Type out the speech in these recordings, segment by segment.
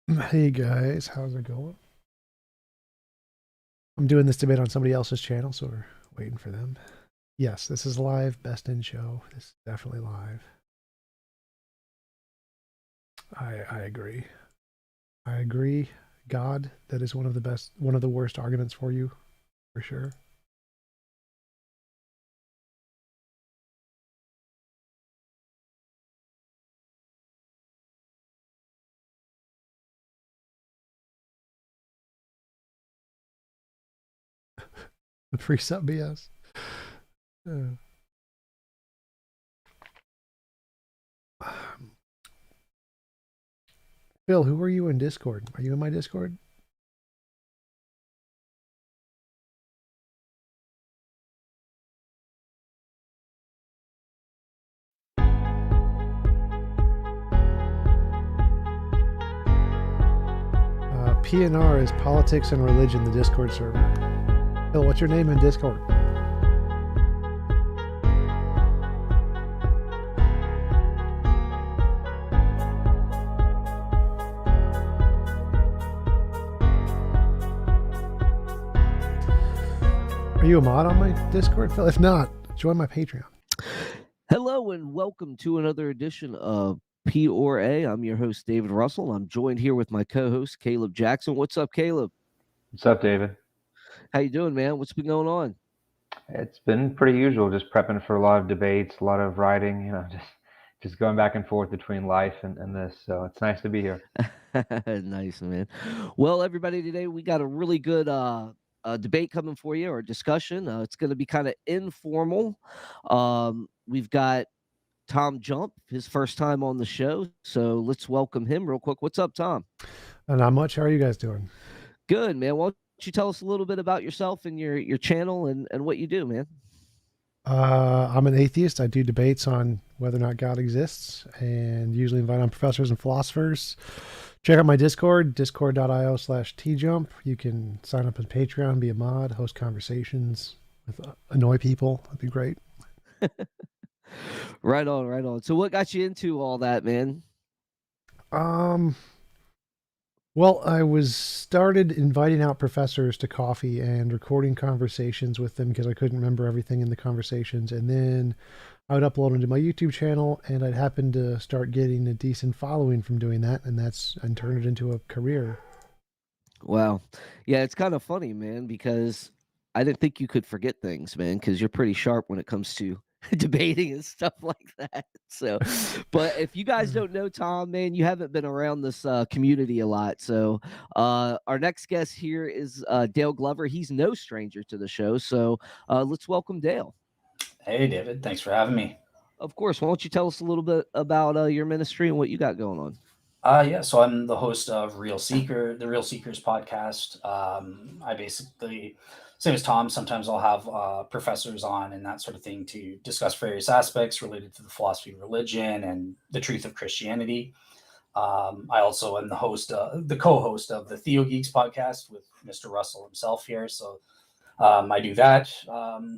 Hey guys, how's it going? I'm doing this debate on somebody else's channel, so we're waiting for them. Yes, this is live, best in show. This is definitely live. I agree. I agree. God, that is one of the worst arguments for you, for sure. The free sub BS. Uh, Phil, who are you in Discord? Are you in my Discord? PNR is politics and religion, the Discord server. Phil, what's your name in Discord? Are you a mod on my Discord, Phil? If not, join my Patreon. Hello and welcome to another edition of P or A. I'm your host, David Russell. I'm joined here with my co-host, Caleb Jackson. What's up, Caleb? What's up, David? How you doing, man? What's been going on? It's been pretty usual, just prepping for a lot of debates, a lot of writing, just going back and forth between life and this. So it's nice to be here. Nice, man. Well, everybody, today we got a really good debate coming for you, or discussion. It's going to be kind of informal. We've got TJump, his first time on the show. So let's welcome him real quick. What's up, Tom? Not much. How are you guys doing? Good, man. Why don't you tell us a little bit about yourself and your channel and what you do, man? I'm an atheist. I do debates on whether or not God exists and usually invite on professors and philosophers. Check out my Discord, discord.io/TJump. You can sign up as Patreon, be a mod, host conversations with annoy people. That'd be great. Right on, right on. So what got you into all that, man? Well, I was started inviting out professors to coffee and recording conversations with them because I couldn't remember everything in the conversations. And then I would upload them to my YouTube channel, and I'd happen to start getting a decent following from doing that, and turn it into a career. Wow. Yeah, it's kind of funny, man, because I didn't think you could forget things, man, because you're pretty sharp when it comes to debating and stuff like that. So, but if you guys don't know Tom, man, you haven't been around this community a lot. So, our next guest here is Dale Glover. He's no stranger to the show. So, let's welcome Dale. Hey, David. Thanks for having me. Of course. Why don't you tell us a little bit about your ministry and what you got going on? Yeah, so I'm the host of the Real Seekers podcast. I basically, same as Tom, sometimes I'll have professors on and that sort of thing to discuss various aspects related to the philosophy of religion and the truth of Christianity. I also am the co-host of the Theo Geeks podcast with Mr. Russell himself here. So I do that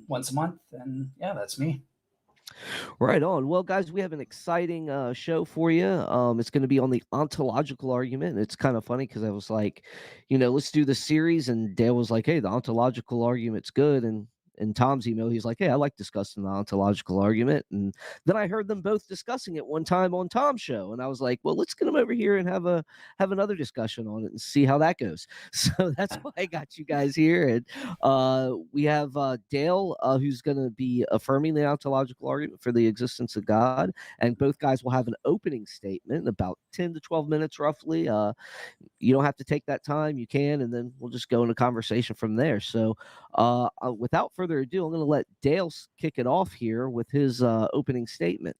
once a month, and yeah, that's me. Right on. Well, guys, we have an exciting show for you. It's going to be on the ontological argument. It's kind of funny because I was like, let's do the series, and Dale was like, "Hey, the ontological argument's good," and in Tom's email, he's like, "Hey, I like discussing the ontological argument." And then I heard them both discussing it one time on Tom's show, and I was like, "Well, let's get them over here and have another discussion on it and see how that goes." So that's why I got you guys here, and we have Dale, who's going to be affirming the ontological argument for the existence of God, and both guys will have an opening statement, about 10 to 12 minutes roughly. You don't have to take that time, you can, and then we'll just go into conversation from there. So without further ado, I'm going to let Dale kick it off here with his opening statement.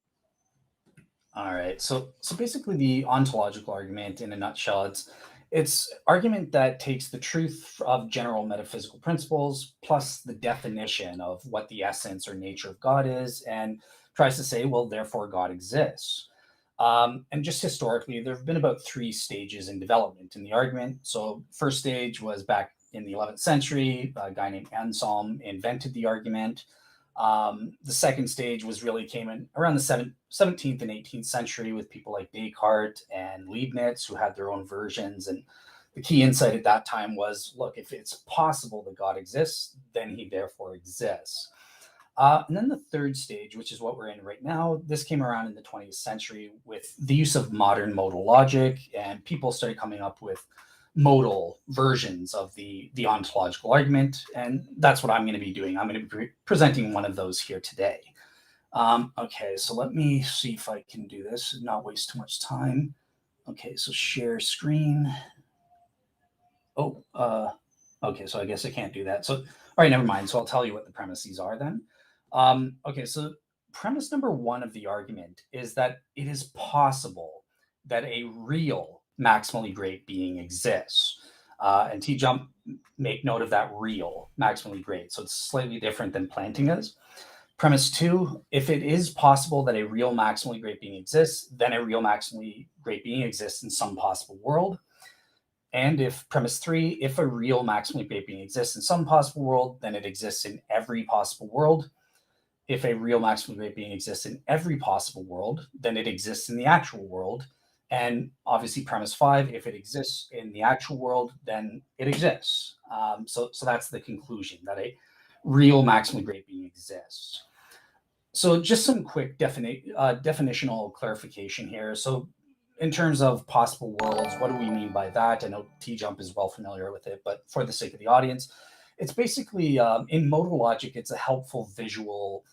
All right. So basically, the ontological argument, in a nutshell, it's argument that takes the truth of general metaphysical principles plus the definition of what the essence or nature of God is, and tries to say, well, therefore God exists. And just historically, there have been about three stages in development in the argument. So first stage was back in the 11th century. A guy named Anselm invented the argument. The second stage was really came in around the 17th and 18th century with people like Descartes and Leibniz, who had their own versions. And the key insight at that time was, look, if it's possible that God exists, then he therefore exists. And then the third stage, which is what we're in right now, this came around in the 20th century with the use of modern modal logic, and people started coming up with modal versions of the ontological argument, and that's what I'm going to be doing. I'm going to be presenting one of those here today. Okay, so let me see if I can do this and not waste too much time. Okay, so share screen. Oh, okay, so I guess I can't do that. So, all right, never mind. So I'll tell you what the premises are then. Okay, so premise number one of the argument is that it is possible that a real maximally great being exists. And TJump, make note of that real maximally great. So it's slightly different than planting is. Premise two, if it is possible that a real maximally great being exists, then a real maximally great being exists in some possible world. And if premise three, if a real maximally great being exists in some possible world, then it exists in every possible world. If a real maximally great being exists in every possible world, then it exists in the actual world. And obviously, premise five, if it exists in the actual world, then it exists. So that's the conclusion, that a real maximally great being exists. So just some quick definitional clarification here. So in terms of possible worlds, what do we mean by that? I know TJump is well familiar with it, but for the sake of the audience, it's basically in modal logic, it's a helpful visual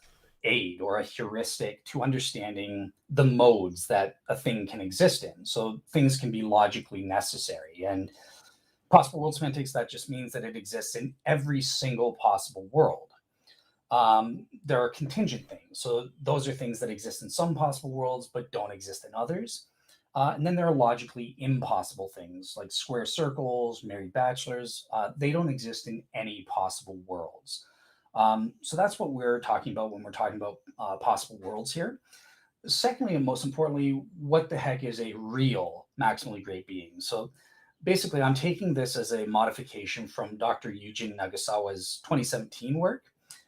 aid or a heuristic to understanding the modes that a thing can exist in. So things can be logically necessary. And possible world semantics, that just means that it exists in every single possible world. There are contingent things. So those are things that exist in some possible worlds, but don't exist in others. And then there are logically impossible things like square circles, married bachelors. They don't exist in any possible worlds. So that's what we're talking about when we're talking about possible worlds here. Secondly, and most importantly, what the heck is a real maximally great being? So basically, I'm taking this as a modification from Dr. Yujin Nagasawa's 2017 work.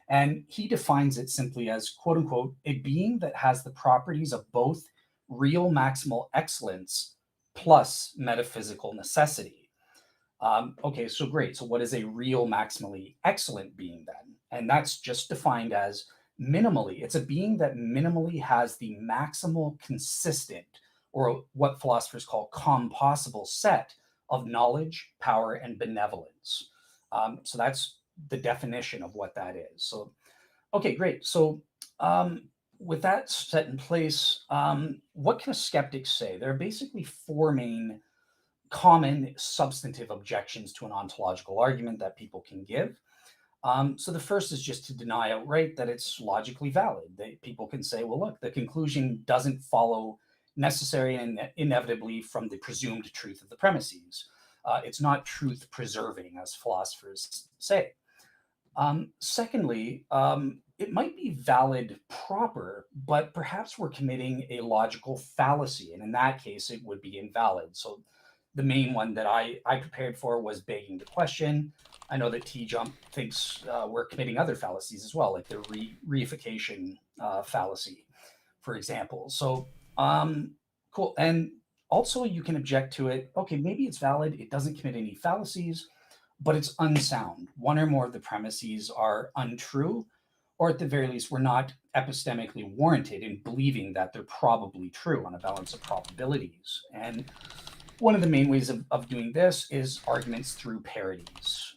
And he defines it simply as, quote unquote, a being that has the properties of both real maximal excellence plus metaphysical necessity. Okay, so great. So what is a real maximally excellent being then? And that's just defined as minimally. It's a being that minimally has the maximal consistent, or what philosophers call compossible set of knowledge, power, and benevolence. So that's the definition of what that is. So, okay, great. So with that set in place, what can a skeptic say? There are basically four main common substantive objections to an ontological argument that people can give. So the first is just to deny outright that it's logically valid. People can say, well, look, the conclusion doesn't follow necessary and inevitably from the presumed truth of the premises. It's not truth preserving, as philosophers say. Secondly, it might be valid proper, but perhaps we're committing a logical fallacy, and in that case, it would be invalid. So the main one that I prepared for was begging the question. I know that TJump thinks we're committing other fallacies as well, like the reification fallacy, for example. So cool. And also you can object to it. Okay, maybe it's valid. It doesn't commit any fallacies, but it's unsound. One or more of the premises are untrue, or at the very least, we're not epistemically warranted in believing that they're probably true on a balance of probabilities. And one of the main ways of doing this is arguments through parodies.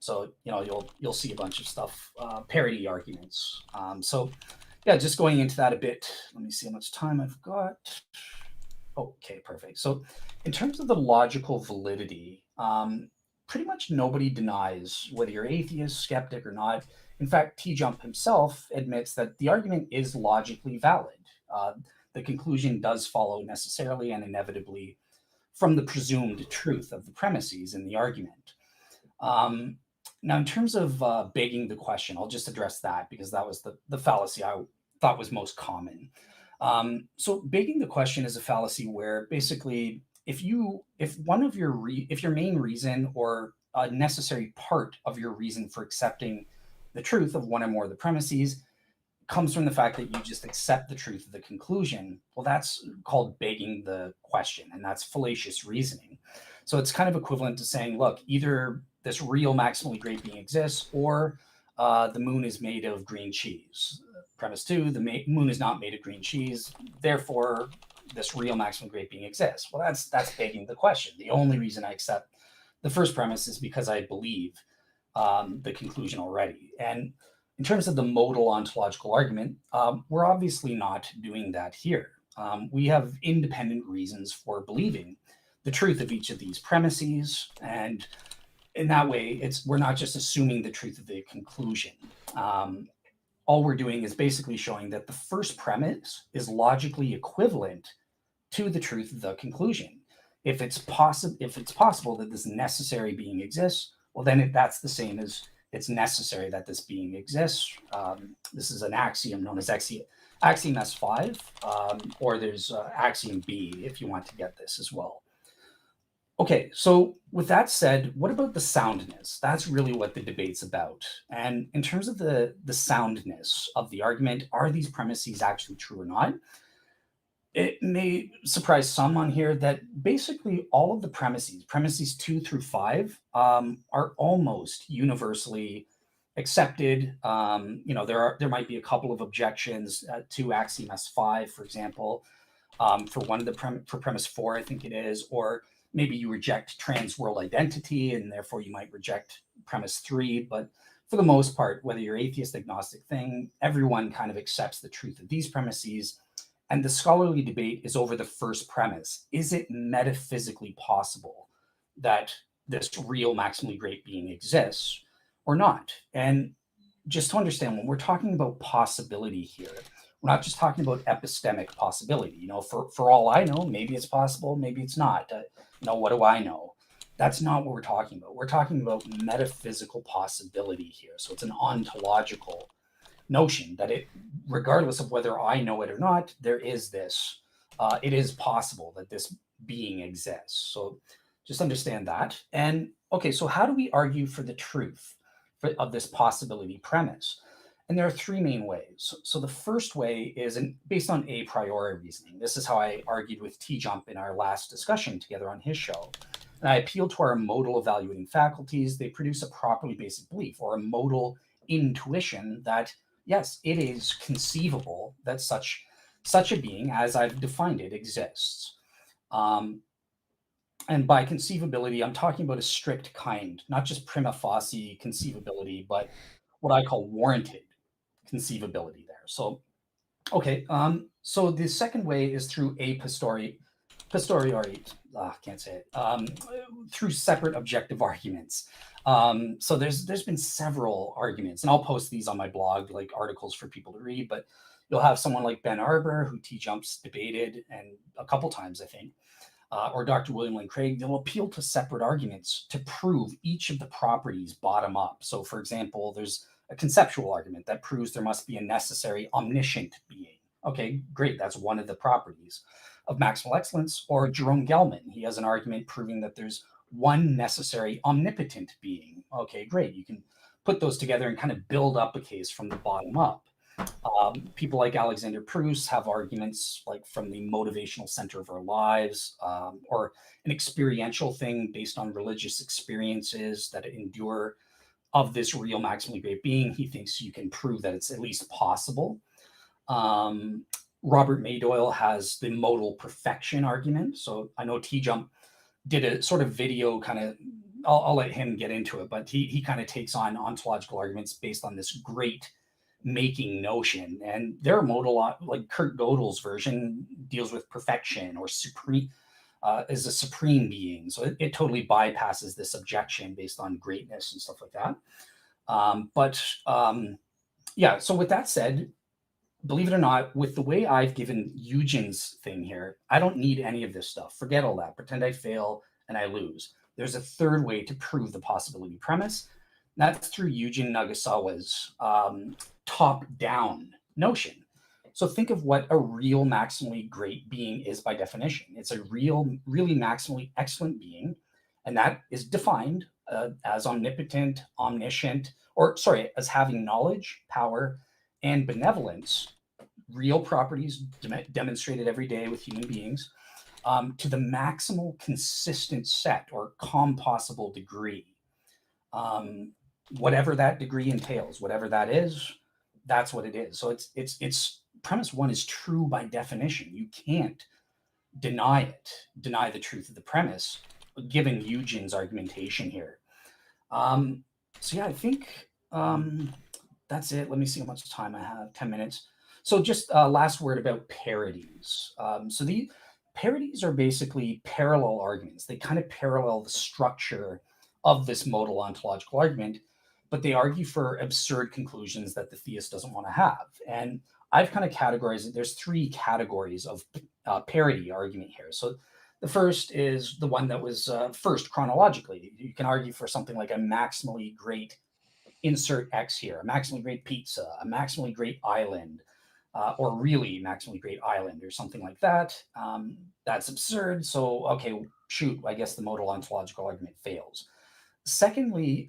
So you'll see a bunch of stuff, parody arguments. So yeah, just going into that a bit. Let me see how much time I've got. Okay, perfect. So in terms of the logical validity, pretty much nobody denies whether you're atheist, skeptic, or not. In fact, TJump himself admits that the argument is logically valid. The conclusion does follow necessarily and inevitably from the presumed truth of the premises in the argument. Now, in terms of begging the question, I'll just address that because that was the fallacy I thought was most common. So begging the question is a fallacy where basically if your main reason or a necessary part of your reason for accepting the truth of one or more of the premises comes from the fact that you just accept the truth of the conclusion. Well, that's called begging the question, and that's fallacious reasoning. So it's kind of equivalent to saying, look, either this real maximally great being exists, or the moon is made of green cheese. Premise two, the moon is not made of green cheese, therefore this real maximally great being exists. Well, that's begging the question. The only reason I accept the first premise is because I believe the conclusion already. And in terms of the modal ontological argument, we're obviously not doing that here. We have independent reasons for believing the truth of each of these premises, and in that way, we're not just assuming the truth of the conclusion. All we're doing is basically showing that the first premise is logically equivalent to the truth of the conclusion. If it's possible that this necessary being exists, well, then that's the same as it's necessary that this being exists. This is an axiom known as axiom S5, or there's axiom B if you want to get this as well. Okay, so with that said, what about the soundness? That's really what the debate's about. And in terms of the soundness of the argument, are these premises actually true or not? It may surprise some on here that basically all of the premises 2 through 5, are almost universally accepted. There might be a couple of objections to axiom S5, for example, for one of the for premise 4, I think it is, or maybe you reject trans world identity and therefore you might reject premise 3. But for the most part, whether you're atheist, agnostic thing, everyone kind of accepts the truth of these premises. And the scholarly debate is over the first premise. Is it metaphysically possible that this real maximally great being exists or not? And just to understand, when we're talking about possibility here, we're not just talking about epistemic possibility. For all I know, maybe it's possible, maybe it's not. What do I know? That's not what we're talking about. We're talking about metaphysical possibility here. So it's an ontological notion that regardless of whether I know it or not, there is this, it is possible that this being exists. So just understand that. And okay, so how do we argue for the truth of this possibility premise? And there are 3 main ways. So the first way is based on a priori reasoning. This is how I argued with TJump in our last discussion together on his show. And I appealed to our modal evaluating faculties. They produce a properly basic belief or a modal intuition that yes, it is conceivable that such a being, as I've defined it, exists. And by conceivability, I'm talking about a strict kind, not just prima facie conceivability, but what I call warranted conceivability there. So, okay, so the second way is through a posteriori, can't say it, through separate objective arguments. So there's been several arguments, and I'll post these on my blog, like articles for people to read, but you'll have someone like Ben Arbor, who TJump's debated and a couple times, I think, or Dr. William Lane Craig. They'll appeal to separate arguments to prove each of the properties bottom up. So for example, there's a conceptual argument that proves there must be a necessary omniscient being. Okay, great, that's one of the properties of maximal excellence. Or Jerome Gelman, he has an argument proving that there's one necessary omnipotent being. Okay, great. You can put those together and kind of build up a case from the bottom up. People like Alexander Proust have arguments like from the motivational center of our lives, or an experiential thing based on religious experiences that endure of this real maximally great being. He thinks you can prove that it's at least possible. Robert Madoyle has the modal perfection argument. So I know TJump did a sort of video kind of, I'll let him get into it, but he kind of takes on ontological arguments based on this great making notion. And their modal, like Kurt Gödel's version, deals with perfection or supreme, is a supreme being. So it totally bypasses this objection based on greatness and stuff like that. Yeah, so with that said, believe it or not, with the way I've given Eugen's thing here, I don't need any of this stuff. Forget all that. Pretend I fail and I lose. There's a third way to prove the possibility premise. That's through Eugen Nagasawa's top-down notion. So think of what a real maximally great being is by definition. It's a really maximally excellent being. And that is defined as omnipotent, omniscient, or sorry, as having knowledge, power, and benevolence, real properties demonstrated every day with human beings, to the maximal consistent set or compossible degree. Um, Whatever that degree entails, whatever that is, that's what it is. So it's premise one is true by definition. You can't deny the truth of the premise, given Eugen's argumentation here. So yeah, I think that's it. Let me see how much time I have. 10 minutes. So just last word about parodies. So the parodies are basically parallel arguments. They kind of parallel the structure of this modal ontological argument, but they argue for absurd conclusions that the theist doesn't want to have. And I've kind of categorized it. There's three categories of parody argument here. So the first is the one that was first chronologically. You can argue for something like a maximally great insert X here, a maximally great pizza, a maximally great island, or really maximally great island, or something like that. That's absurd. So, okay, shoot, I guess the modal ontological argument fails. Secondly,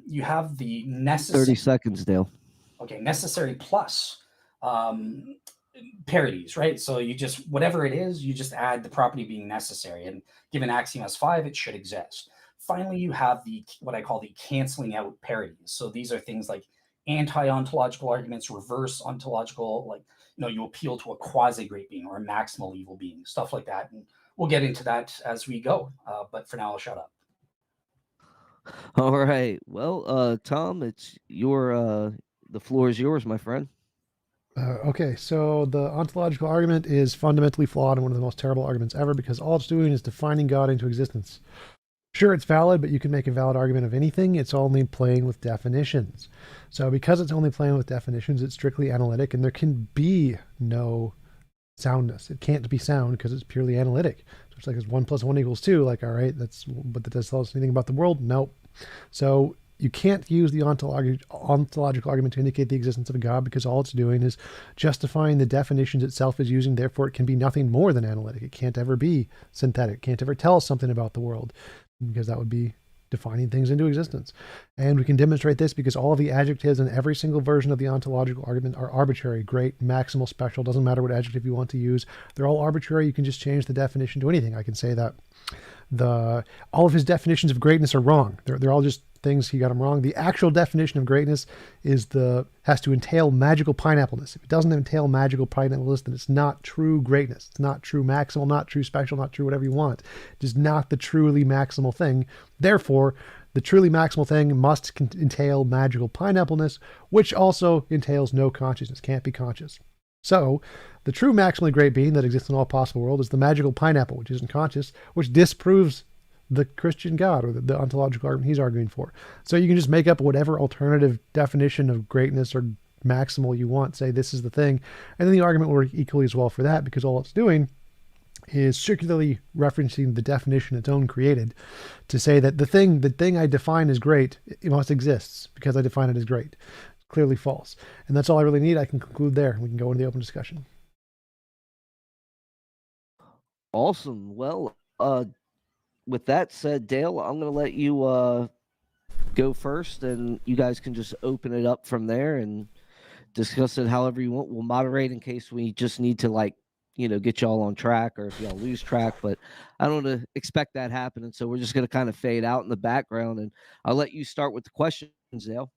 you have the 30 necessary, seconds, Dale. okay, necessary plus parodies, right? So you just, whatever it is, you just add the property being necessary. And given axiom S5, it should exist. Finally, you have the what I call the canceling out parodies. So these are things like anti-ontological arguments, reverse ontological, like, you appeal to a quasi-great being or a maximal evil being, stuff like that. And we'll get into that as we go. But for now, I'll shut up. All right. Well, Tom, it's the floor is yours, my friend. Okay, so the ontological argument is fundamentally flawed and one of the most terrible arguments ever because all it's doing is defining God into existence. Sure, it's valid, but you can make a valid argument of anything. It's only playing with definitions. So because it's only playing with definitions, it's strictly analytic, and there can be no soundness. It can't be sound because it's purely analytic. So it's like it's 1 + 1 = 2. Like, all right, but that does tell us anything about the world? Nope. So you can't use the ontological argument to indicate the existence of a God because all it's doing is justifying the definitions itself is using. Therefore, it can be nothing more than analytic. It can't ever be synthetic. It can't ever tell us something about the world because that would be defining things into existence. And we can demonstrate this because all of the adjectives in every single version of the ontological argument are arbitrary, great, maximal, special. Doesn't matter what adjective you want to use. They're all arbitrary. You can just change the definition to anything. I can say that all of his definitions of greatness are wrong. They're all just things he got them wrong. The actual definition of greatness has to entail magical pineappleness. If it doesn't entail magical pineappleness, then it's not true greatness. It's not true maximal, not true special, not true whatever you want. It is not the truly maximal thing. Therefore, the truly maximal thing must entail magical pineappleness, which also entails no consciousness, can't be conscious. So, the true maximally great being that exists in all possible world is the magical pineapple, which isn't conscious, which disproves the Christian God or the ontological argument he's arguing for. So you can just make up whatever alternative definition of greatness or maximal you want, say this is the thing, and then the argument will work equally as well for that because all it's doing is circularly referencing the definition its own created to say that the thing I define as great, it must exist because I define it as great. Clearly false. And that's all I really need. I can conclude there. We can go into the open discussion. Awesome. Well, with that said, Dale, I'm going to let you go first, and you guys can just open it up from there and discuss it however you want. We'll moderate in case we just need to get y'all on track or if y'all lose track, but I don't expect that happening. So we're just going to kind of fade out in the background, and I'll let you start with the questions, Dale.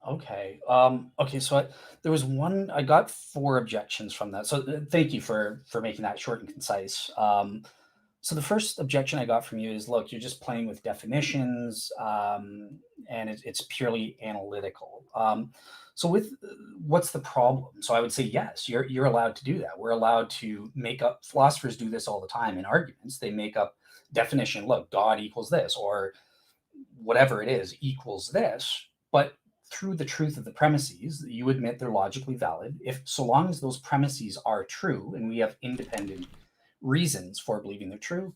Okay. So there was one. I got 4 objections from that. So thank you for making that short and concise. So the first objection I got from you is, look, you're just playing with definitions, and it's purely analytical. So what's the problem? So I would say yes, you're allowed to do that. We're allowed to make up. Philosophers do this all the time in arguments. They make up definition. Look, God equals this, or whatever it is equals this, but through the truth of the premises, you admit they're logically valid. If so long as those premises are true, and we have independent reasons for believing they're true,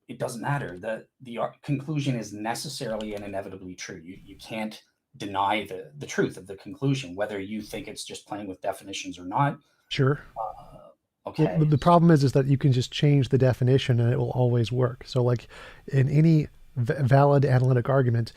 it doesn't matter. The conclusion is necessarily and inevitably true. You can't deny the truth of the conclusion, whether you think it's just playing with definitions or not. Sure. Okay. Well, the problem is that you can just change the definition and it will always work. So like in any valid analytic argument.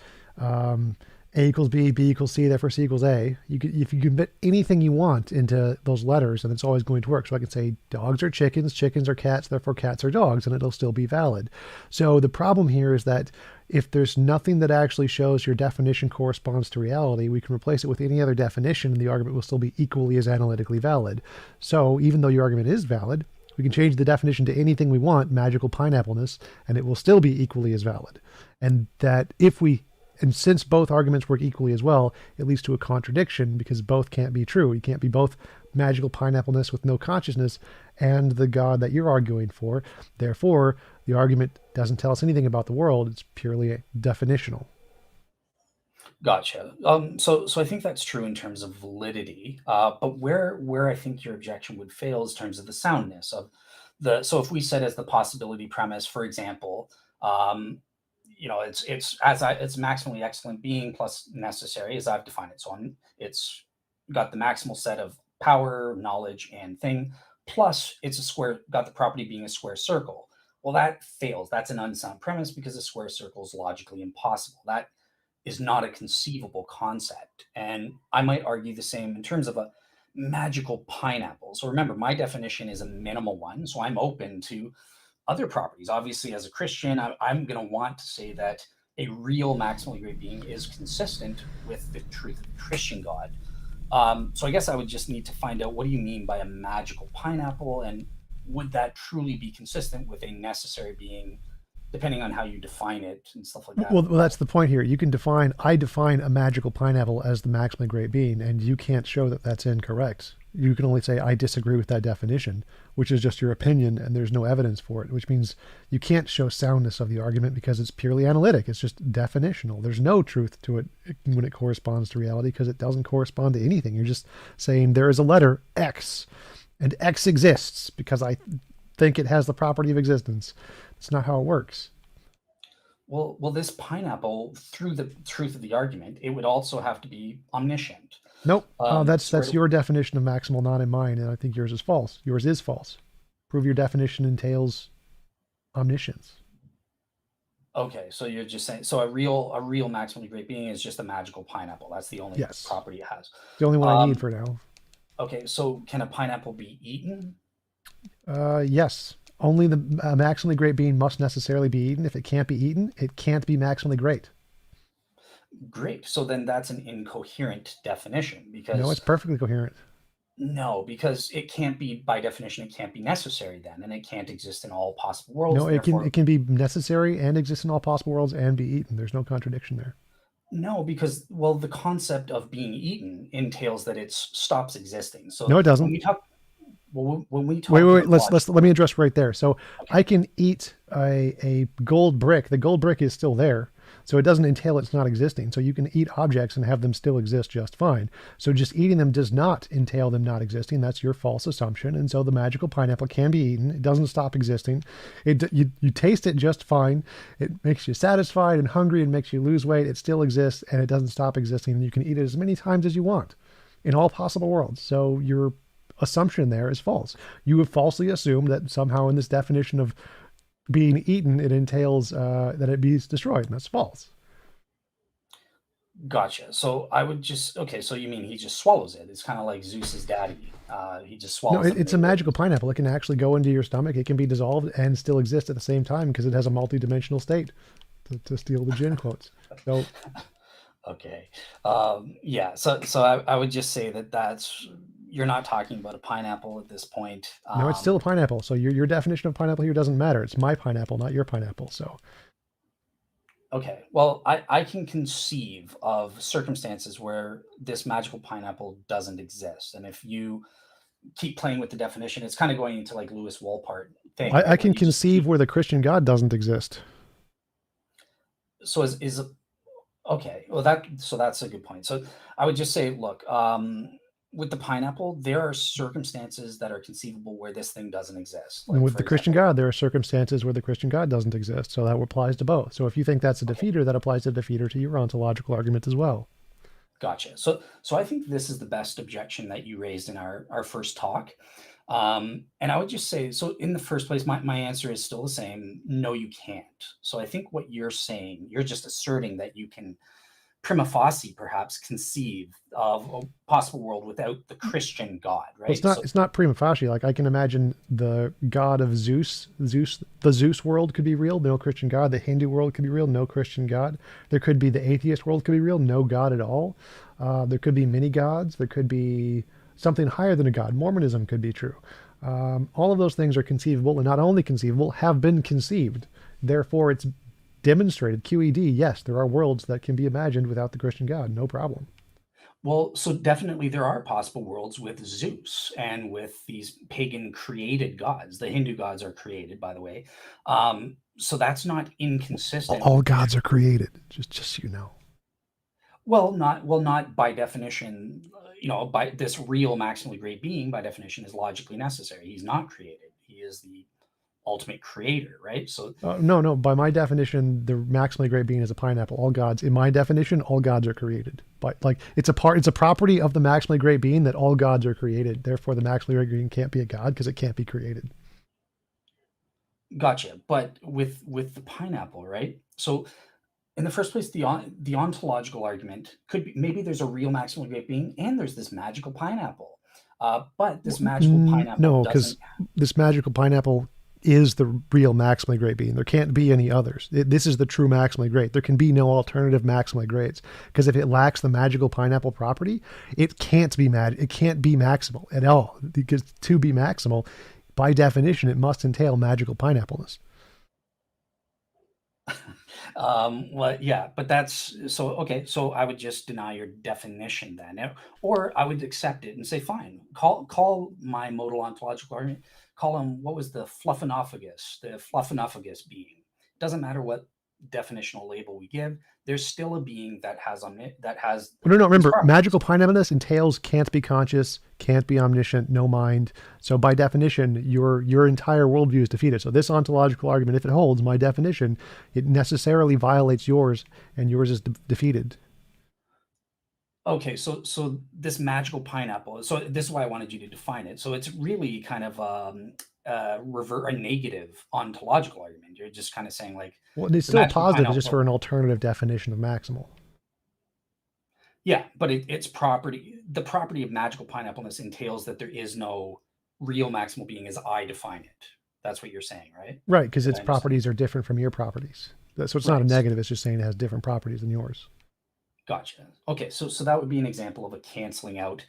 A equals B, B equals C, therefore C equals A. If you can fit anything you want into those letters, and it's always going to work. So I can say dogs are chickens, chickens are cats, therefore cats are dogs, and it'll still be valid. So the problem here is that if there's nothing that actually shows your definition corresponds to reality, we can replace it with any other definition, and the argument will still be equally as analytically valid. So even though your argument is valid, we can change the definition to anything we want, magical pineappleness, and it will still be equally as valid. And since both arguments work equally as well, it leads to a contradiction because both can't be true. You can't be both magical pineappleness with no consciousness and the God that you're arguing for. Therefore, the argument doesn't tell us anything about the world. It's purely definitional. Gotcha. So I think that's true in terms of validity. But where I think your objection would fail is in terms of the soundness of the. So if we said as the possibility premise, for example, it's maximally excellent being plus necessary as I've defined it. So it's got the maximal set of power, knowledge, and thing. Plus, it's got the property being a square circle. Well, that fails. That's an unsound premise because a square circle is logically impossible. That is not a conceivable concept. And I might argue the same in terms of a magical pineapple. So remember, my definition is a minimal one. So I'm open to other properties. Obviously, as a Christian, I'm going to want to say that a real maximally great being is consistent with the truth of the Christian God. So I guess I would just need to find out, what do you mean by a magical pineapple? And would that truly be consistent with a necessary being, depending on how you define it and stuff like that? Well, that's the point here. I define a magical pineapple as the maximally great being, and you can't show that that's incorrect. You can only say, I disagree with that definition, which is just your opinion, and there's no evidence for it, which means you can't show soundness of the argument because it's purely analytic. It's just definitional. There's no truth to it when it corresponds to reality because it doesn't correspond to anything. You're just saying there is a letter X, and X exists because I think it has the property of existence. It's not how it works. Well, this pineapple, through the truth of the argument, it would also have to be omniscient. Nope. That's your definition of maximal, not in mine, and I think yours is false. Yours is false. Prove your definition entails omniscience. Okay, so you're just saying, so a real maximally great being is just a magical pineapple. That's the only property it has. The only one I need for now. Okay, so can a pineapple be eaten? Yes. Only the maximally great being must necessarily be eaten. If it can't be eaten, it can't be maximally great. Great. So then that's an incoherent definition because... No, it's perfectly coherent. No, because it can't be, by definition, it can't be necessary then, and it can't exist in all possible worlds. No, it can be necessary and exist in all possible worlds and be eaten. There's no contradiction there. No, because, well, the concept of being eaten entails that it stops existing. So no, it doesn't. When we talk wait, let me address right there. So okay. I can eat a gold brick. The gold brick is still there. So it doesn't entail it's not existing. So you can eat objects and have them still exist just fine. So just eating them does not entail them not existing. That's your false assumption. And so the magical pineapple can be eaten. It doesn't stop existing. You taste it just fine. It makes you satisfied and hungry and makes you lose weight. It still exists and it doesn't stop existing. And you can eat it as many times as you want in all possible worlds. So your assumption there is false. You have falsely assumed that somehow in this definition of being eaten, it entails that it be destroyed, and that's false. Gotcha. So I would just, okay, so you mean he just swallows it. It's kind of like Zeus's daddy. He just swallows it. No, it's a magical pineapple. It can actually go into your stomach. It can be dissolved and still exist at the same time because it has a multi-dimensional state, to steal the gin quotes. So, okay. Yeah, so I would just say that's... You're not talking about a pineapple at this point. No, it's still a pineapple. So your definition of pineapple here doesn't matter. It's my pineapple, not your pineapple. So. Okay. Well, I can conceive of circumstances where this magical pineapple doesn't exist. And if you keep playing with the definition, it's kind of going into like Lewis Wolpert thing. I can conceive where the Christian God doesn't exist. So is okay. Well, that's a good point. So I would just say, look, with the pineapple, there are circumstances that are conceivable where this thing doesn't exist. Like, and with the Christian God, there are circumstances where the Christian God doesn't exist. So that applies to both. So if you think that's a defeater, that applies to defeater to your ontological argument as well. Gotcha. So I think this is the best objection that you raised in our first talk. And I would just say, so in the first place, my answer is still the same. No, you can't. So I think what you're saying, you're just asserting that you can prima facie perhaps conceive of a possible world without the Christian God, Well, right? So it's not prima facie. Like I can imagine the god of the Zeus world could be real, no Christian God. The Hindu world could be real, no Christian God. There could be the atheist world could be real, no God at all. There could be many gods. There could be something higher than a god. Mormonism could be true. All of those things are conceivable, and not only conceivable, have been conceived. Therefore, it's demonstrated. QED, yes, there are worlds that can be imagined without the Christian God, no problem. Well, so definitely there are possible worlds with Zeus and with these pagan created gods. The Hindu gods are created, by the way. So that's not inconsistent All with the gods are created, just so you know. not by definition. By this real maximally great being, by definition, is logically necessary. He's not created. He is the ultimate creator, right? So No. By my definition, the maximally great being is a pineapple. All gods, in my definition, all gods are created. But like, it's a property of the maximally great being that all gods are created. Therefore, the maximally great being can't be a god because it can't be created. gotcha. But with the pineapple, right? So in the first place, the ontological argument could be maybe there's a real maximally great being and there's this magical pineapple. But this magical pineapple No, because doesn't. this magical pineapple is the real maximally great being. There can't be any others. This is the true maximally great. There can be no alternative maximally greats because if it lacks the magical pineapple property, it can't be it can't be maximal at all. Because to be maximal, by definition, it must entail magical pineappleness. Well, yeah, but that's so okay. So I would just deny your definition then, or I would accept it and say, fine, call my modal ontological argument. Call him, what was the fluffinophagus being? Doesn't matter what definitional label we give. There's still a being that has No. these Remember, properties. magical pineappleness entails can't be conscious, can't be omniscient, no mind. So by definition, your entire worldview is defeated. So this ontological argument, if it holds, my definition, it necessarily violates yours, and yours is defeated. Okay, so this magical pineapple. So this is why I wanted you to define it. So it's really kind of a negative ontological argument. You're just kind of saying like Well, it's the still magical positive, it's just for pineapple. an alternative definition of maximal. Yeah, but its property, the property of magical pineappleness entails that there is no real maximal being as I define it. That's what you're saying, right? Right, because Did its I understand? properties are different from your properties. So it's not a Right. negative, it's just saying it has different properties than yours. Gotcha. Okay, so that would be an example of a canceling out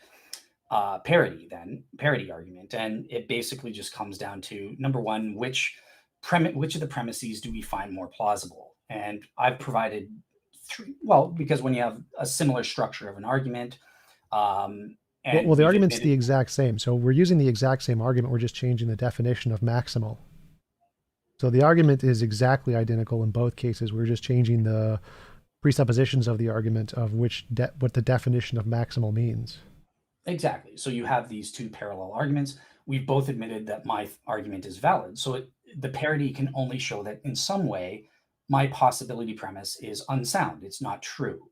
parity argument, and it basically just comes down to number one, which of the premises do we find more plausible? And I've provided three. Well, because when you have a similar structure of an argument, Well, and the we've argument's the admitted. exact same. So we're using the exact same argument, we're just changing the definition of maximal. So the argument is exactly identical in both cases. We're just changing the presuppositions of the argument of what the definition of maximal means. Exactly. So you have these two parallel arguments. We've both admitted that my argument is valid. So the parity can only show that in some way my possibility premise is unsound. It's not true.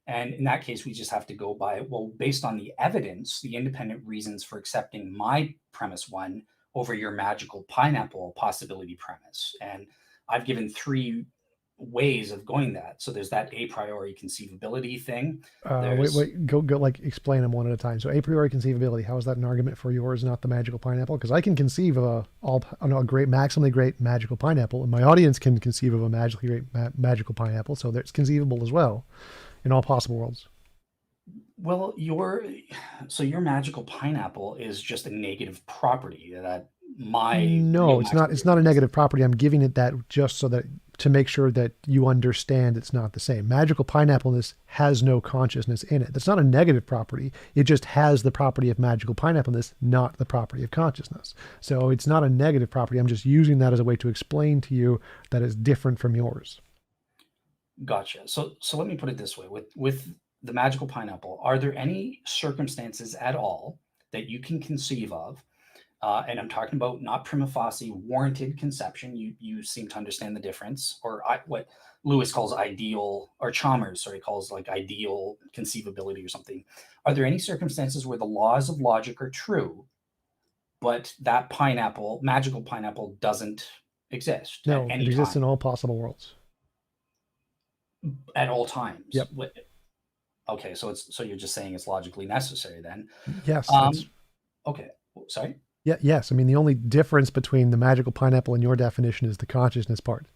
And in that case, we just have to go by, well, based on the evidence, the independent reasons for accepting my premise one over your magical pineapple possibility premise. And I've given three ways of going that. So there's that a priori conceivability thing. There's Go like explain them one at a time. So a priori conceivability, how is that an argument for yours, not the magical pineapple? Because I can conceive of a great, maximally great magical pineapple, and my audience can conceive of a magically great magical pineapple, so it's conceivable as well in all possible worlds. Well, your magical pineapple is just a negative property that my No, real it's not. maximum It's not a is. negative property. I'm giving it that just so that to make sure that you understand it's not the same. Magical pineappleness has no consciousness in it. That's not a negative property. It just has the property of magical pineappleness, not the property of consciousness. So it's not a negative property. I'm just using that as a way to explain to you that it's different from yours. Gotcha. So let me put it this way: with the magical pineapple, are there any circumstances at all that you can conceive of? And I'm talking about not prima facie warranted conception. You seem to understand the difference, or what Lewis calls ideal, or Chalmers, sorry, calls like ideal conceivability or something. Are there any circumstances where the laws of logic are true, but that magical pineapple, doesn't exist at No, it any exists in time, all possible worlds. at all times. Yep. Okay, so you're just saying it's logically necessary then. Yes. Okay, sorry. Yeah. Yes. I mean, the only difference between the magical pineapple and your definition is the consciousness part.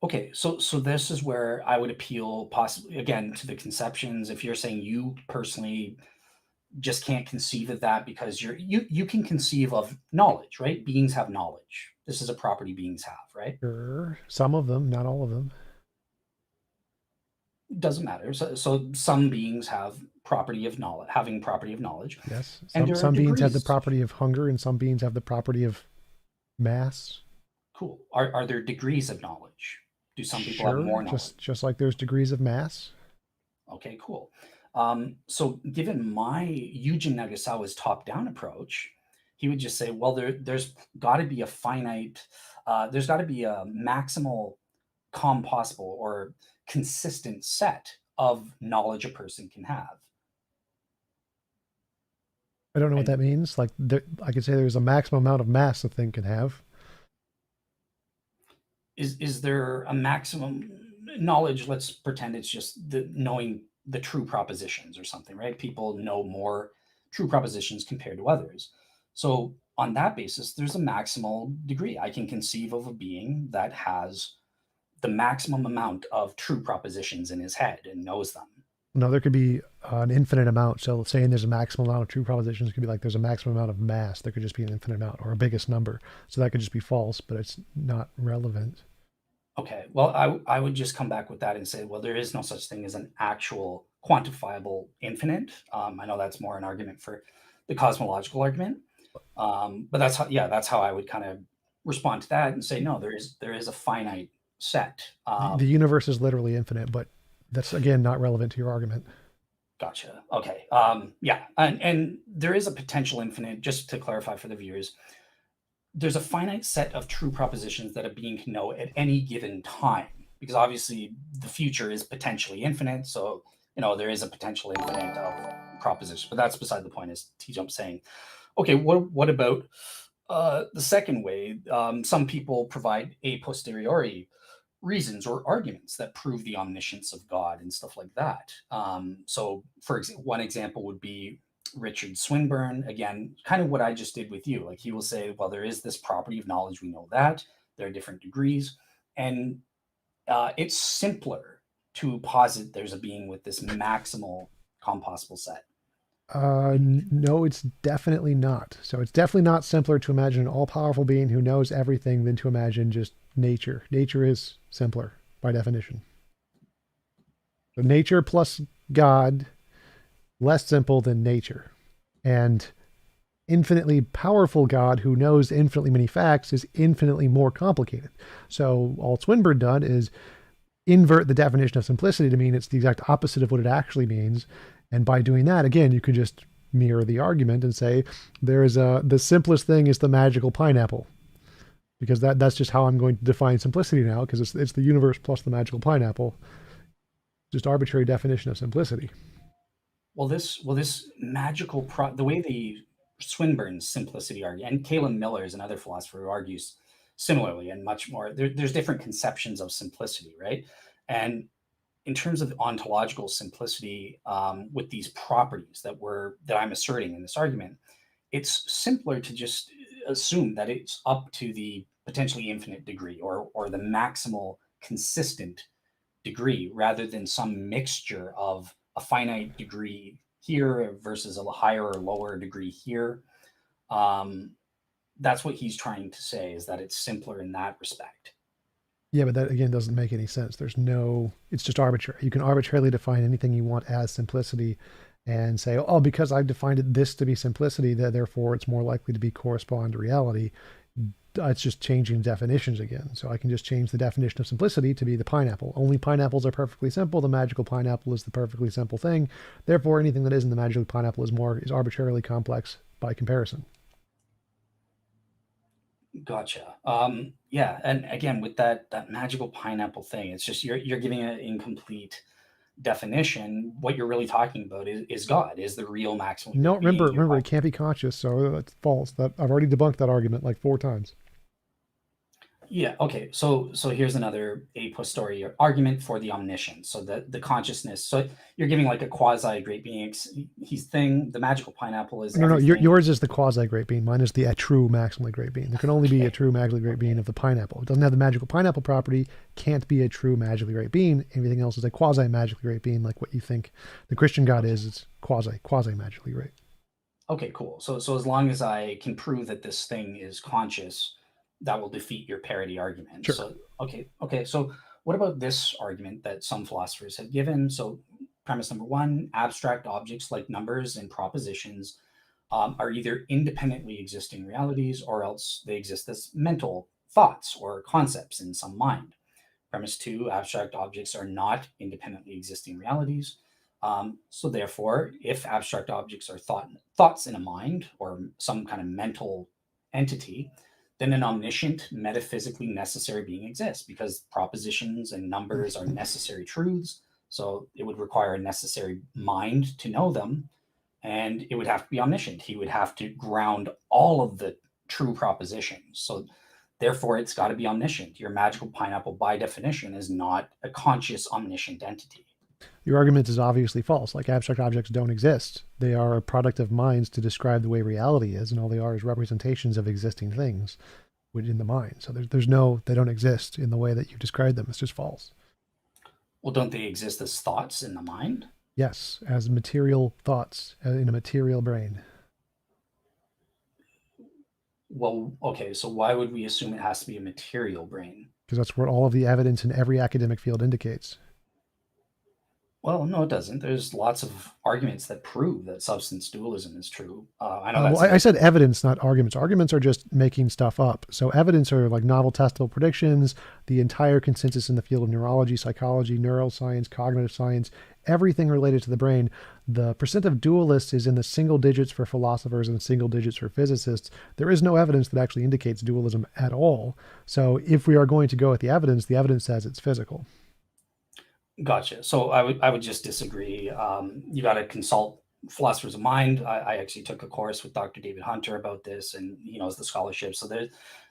Okay, so this is where I would appeal possibly again to the conceptions. If you're saying you personally just can't conceive of that because you can conceive of knowledge, right? Beings have knowledge. This is a property beings have, right? Sure. Some of them, not all of them. Doesn't matter. So some beings have property of knowledge, having property of knowledge. Yes. And there are Some beings have the degrees. property of hunger, and some beings have the property of mass. Cool. Are there degrees of knowledge? Do some people have more knowledge? Just like there's degrees of mass. Okay, cool. So given my Eugen Nagasawa's top-down approach, he would just say, well, there's got to be a finite, there's got to be a maximal compossible or consistent set of knowledge a person can have. I don't know what that means. Like, I could say there's a maximum amount of mass a thing can have. Is there a maximum knowledge? Let's pretend it's just knowing the true propositions or something, right? People know more true propositions compared to others. So on that basis, there's a maximal degree. I can conceive of a being that has the maximum amount of true propositions in his head and knows them. No, there could be an infinite amount. So saying there's a maximum amount of true propositions could be like there's a maximum amount of mass. There could just be an infinite amount or a biggest number. So that could just be false, but it's not relevant. Okay, well, I would just come back with that and say, well, there is no such thing as an actual quantifiable infinite. I know that's more an argument for the cosmological argument, but that's how I would kind of respond to that and say, no, there is a finite set. The universe is literally infinite, but that's again not relevant to your argument. Gotcha. Okay. Yeah, and there is a potential infinite. Just to clarify for the viewers, there's a finite set of true propositions that a being can know at any given time, because obviously the future is potentially infinite. So, there is a potential infinite of propositions, but that's beside the point, as TJump saying. Okay, what about the second way? Some people provide a posteriori reasons or arguments that prove the omniscience of God and stuff like that. So, for example, one example would be Richard Swinburne. Again, kind of what I just did with you. Like, he will say, well, there is this property of knowledge. We know that there are different degrees, and it's simpler to posit there's a being with this maximal compossible set. No, it's definitely not. So it's definitely not simpler to imagine an all-powerful being who knows everything than to imagine just nature. Nature is simpler by definition. So nature plus God, less simple than nature. And infinitely powerful God who knows infinitely many facts is infinitely more complicated. So all Swinburne done is invert the definition of simplicity to mean it's the exact opposite of what it actually means. And by doing that, again, you could just mirror the argument and say the simplest thing is the magical pineapple, because that's just how I'm going to define simplicity now, because it's the universe plus the magical pineapple. Just arbitrary definition of simplicity. Well, this magical the way the Swinburne's simplicity argument, and Caleb Miller is another philosopher who argues similarly and much more. There's different conceptions of simplicity, right? And in terms of ontological simplicity, with these properties that I'm asserting in this argument, it's simpler to just assume that it's up to the potentially infinite degree or the maximal consistent degree, rather than some mixture of a finite degree here versus a higher or lower degree here. That's what he's trying to say, is that it's simpler in that respect. Yeah, but that again doesn't make any sense. It's just arbitrary. You can arbitrarily define anything you want as simplicity and say, oh, because I've defined this to be simplicity, that therefore it's more likely to be correspond to reality. It's just changing definitions again. So I can just change the definition of simplicity to be the pineapple. Only pineapples are perfectly simple. The magical pineapple is the perfectly simple thing. Therefore, anything that isn't the magical pineapple is arbitrarily complex by comparison. Gotcha. Yeah, and again, with that magical pineapple thing, it's just you're giving an incomplete definition, what you're really talking about is God, is the real maximally No, great being. remember, it can't be conscious, so that's false. That I've already debunked that argument like 4 times. Yeah. Okay. So here's another a posteriori argument for the omniscience. So the consciousness. So you're giving like a quasi great being. He's thing. The magical pineapple is No, everything. yours is the quasi great being. Mine is the true maximally great being. There can only be a true maximally great being of the pineapple. It doesn't have the magical pineapple property. Can't be a true magically great being. Everything else is a quasi magically great being, like what you think the Christian God is. It's quasi magically great. Okay. Cool. So as long as I can prove that this thing is conscious, that will defeat your parity argument. Sure. So okay. So what about this argument that some philosophers have given? So premise number 1: abstract objects like numbers and propositions are either independently existing realities or else they exist as mental thoughts or concepts in some mind. Premise 2: abstract objects are not independently existing realities. So therefore, if abstract objects are thoughts in a mind or some kind of mental entity, then an omniscient, metaphysically necessary being exists because propositions and numbers are necessary truths. So it would require a necessary mind to know them, and it would have to be omniscient. He would have to ground all of the true propositions. So therefore, it's got to be omniscient. Your magical pineapple, by definition, is not a conscious, omniscient entity. Your argument is obviously false. Like, abstract objects don't exist. They are a product of minds to describe the way reality is, and all they are is representations of existing things within the mind. So they don't exist in the way that you described them. It's just false. Well, don't they exist as thoughts in the mind? Yes, as material thoughts in a material brain. Well, okay, so why would we assume it has to be a material brain? Because that's what all of the evidence in every academic field indicates. Well, no, it doesn't. There's lots of arguments that prove that substance dualism is true. I know Well, I said evidence, not arguments. Arguments are just making stuff up. So evidence are like novel testable predictions, the entire consensus in the field of neurology, psychology, neuroscience, cognitive science, everything related to the brain. The percent of dualists is in the single digits for philosophers and single digits for physicists. There is no evidence that actually indicates dualism at all. So if we are going to go with the evidence says it's physical. Gotcha. So I would just disagree. You got to consult philosophers of mind. I actually took a course with Dr. David Hunter about this, and he knows the scholarship. So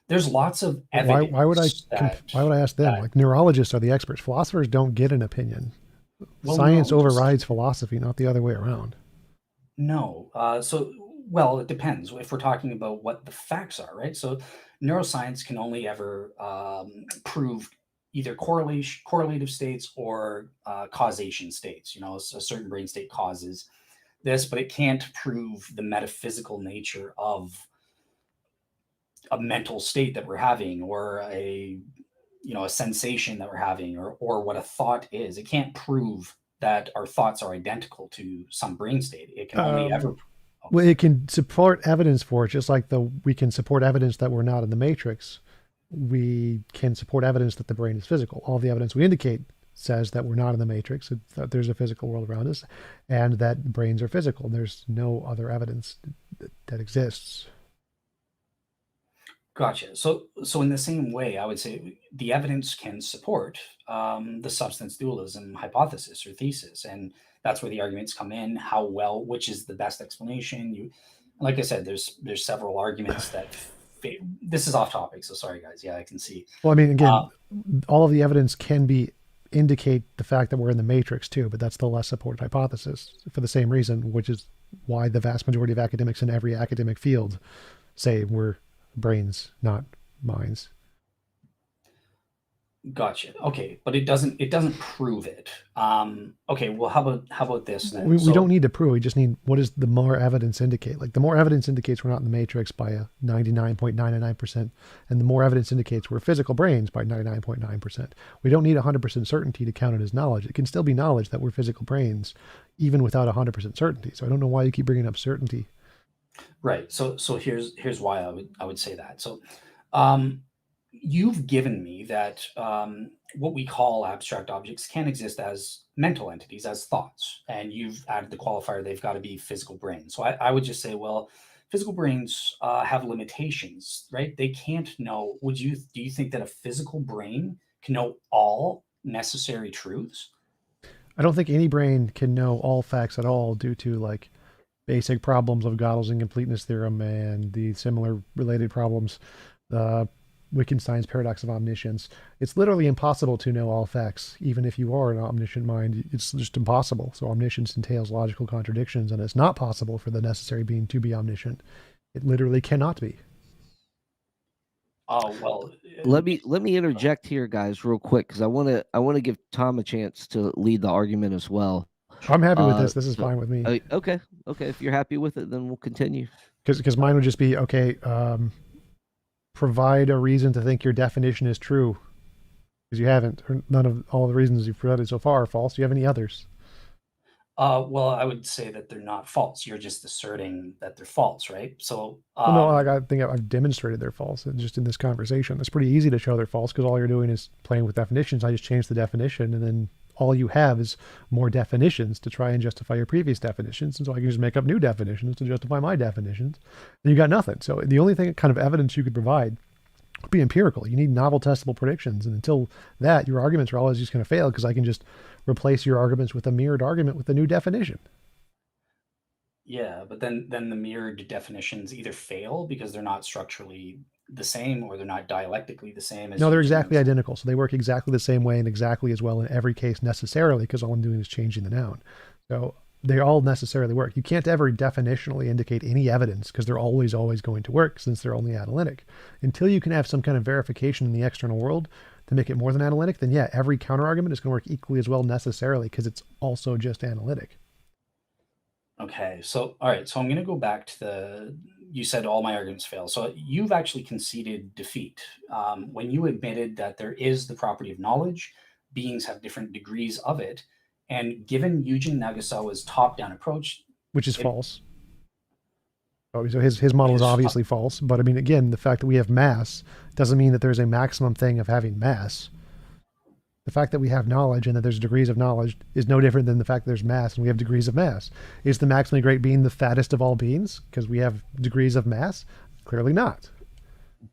there's lots of evidence. Why would I ask them? Like, neurologists are the experts. Philosophers don't get an opinion. Well, science overrides philosophy, not the other way around. No. Well, it depends. If we're talking about what the facts are, right? So neuroscience can only ever prove either correlative states or causation states. A certain brain state causes this, but it can't prove the metaphysical nature of a mental state that we're having, or a sensation that we're having, or what a thought is. It can't prove that our thoughts are identical to some brain state. It can only ever. Well, it can support evidence for it, just like we can support evidence that we're not in the Matrix. We can support evidence that the brain is physical. All the evidence we indicate says that we're not in the Matrix, that there's a physical world around us, and that brains are physical. There's no other evidence that exists. Gotcha. So in the same way, I would say the evidence can support the substance dualism hypothesis or thesis, and that's where the arguments come in. Which is the best explanation? Like I said, there's several arguments that. This is off topic, so sorry, guys. Yeah, I can see. Well, I mean, again, all of the evidence can indicate the fact that we're in the Matrix too, but that's the less supported hypothesis for the same reason, which is why the vast majority of academics in every academic field say we're brains, not minds. Gotcha. Okay, but it doesn't prove it. Okay, well, how about this then? We don't need to prove. We just need, what does the more evidence indicate? Like, the more evidence indicates we're not in the Matrix by a 99.99%, and the more evidence indicates we're physical brains by 99.9%. We don't need 100% certainty to count it as knowledge. It can still be knowledge that we're physical brains, even without 100% certainty. So I don't know why you keep bringing up certainty. Right. So here's why I would say that. So, you've given me that what we call abstract objects can exist as mental entities, as thoughts, and you've added the qualifier they've got to be physical brains. So I would just say, well, physical brains have limitations, right? They can't know. Do you think that a physical brain can know all necessary truths? I don't think any brain can know all facts at all due to like basic problems of Gödel's incompleteness theorem and the similar related problems, Wittgenstein's paradox of omniscience. It's literally impossible to know all facts, even if you are an omniscient mind. It's just impossible. So omniscience entails logical contradictions, and it's not possible for the necessary being to be omniscient. It literally cannot be. Oh well. Let me interject here, guys, real quick, because I want to give Tom a chance to lead the argument as well. I'm happy with this. This is So, fine with me. okay. If you're happy with it, then we'll continue. Because mine would just be, okay, provide a reason to think your definition is true. Because you haven't. Or none of all the reasons you've provided so far are false. Do you have any others? Well, I would say that they're not false. You're just asserting that they're false, right? So, Well, no, like, I think I've demonstrated they're false just in this conversation. It's pretty easy to show they're false because all you're doing is playing with definitions. I just changed the definition, and then all you have is more definitions to try and justify your previous definitions. And so I can just make up new definitions to justify my definitions. And you got nothing. So the only thing kind of evidence you could provide would be empirical. You need novel testable predictions. And until that, your arguments are always just going to fail because I can just replace your arguments with a mirrored argument with a new definition. yeah, but then the mirrored definitions either fail because they're not structurally the same, or they're not dialectically the same as No, they're Eugen and exactly identical. So they work exactly the same way and exactly as well in every case necessarily because all I'm doing is changing the noun. So they all necessarily work. You can't ever definitionally indicate any evidence because they're always going to work since they're only analytic. Until you can have some kind of verification in the external world to make it more than analytic, then yeah, every counterargument is going to work equally as well necessarily because it's also just analytic. Okay, so all right, so I'm going to go back to you said all my arguments fail. So you've actually conceded defeat when you admitted that there is the property of knowledge, beings have different degrees of it, and given Eugen Nagasawa's top-down approach, Which is it, false. So his model is obviously false. But I mean, again, the fact that we have mass doesn't mean that there's a maximum thing of having mass. The fact that we have knowledge and that there's degrees of knowledge is no different than the fact that there's mass and we have degrees of mass. Is the maximally great being the fattest of all beings because we have degrees of mass? Clearly not.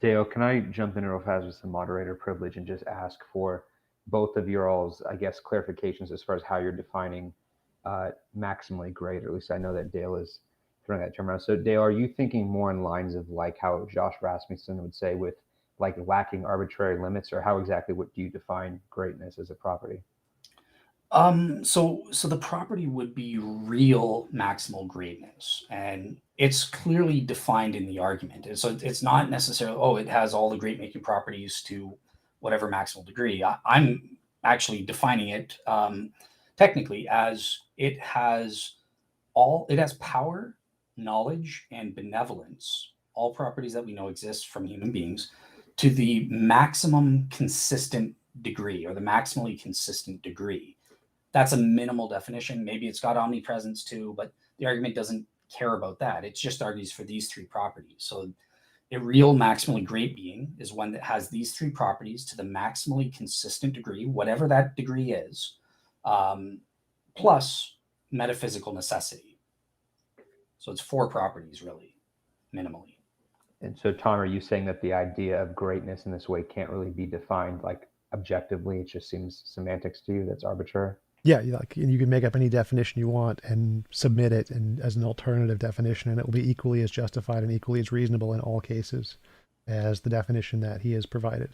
Dale, can I jump in real fast with some moderator privilege and just ask for both of your all's, I guess, clarifications as far as how you're defining maximally great, or at least I know that Dale is throwing that term around. So Dale, are you thinking more in lines of like how Josh Rasmussen would say with like lacking arbitrary limits, or how exactly what do you define greatness as a property? So the property would be real maximal greatness, and it's clearly defined in the argument. And so it's not necessarily, oh, it has all the great making properties to whatever maximal degree. I'm actually defining it technically as it has power, knowledge, and benevolence, all properties that we know exist from human beings, to the maximum consistent degree, or the maximally consistent degree. That's a minimal definition. Maybe it's got omnipresence too, but the argument doesn't care about that. It just argues for these three properties. So a real maximally great being is one that has these three properties to the maximally consistent degree, whatever that degree is, plus metaphysical necessity. So it's four properties, really, minimally. And so, Tom, are you saying that the idea of greatness in this way can't really be defined like objectively? It just seems semantics to you that's arbitrary? Yeah, like you can make up any definition you want and submit it and as an alternative definition, and it will be equally as justified and equally as reasonable in all cases as the definition that he has provided.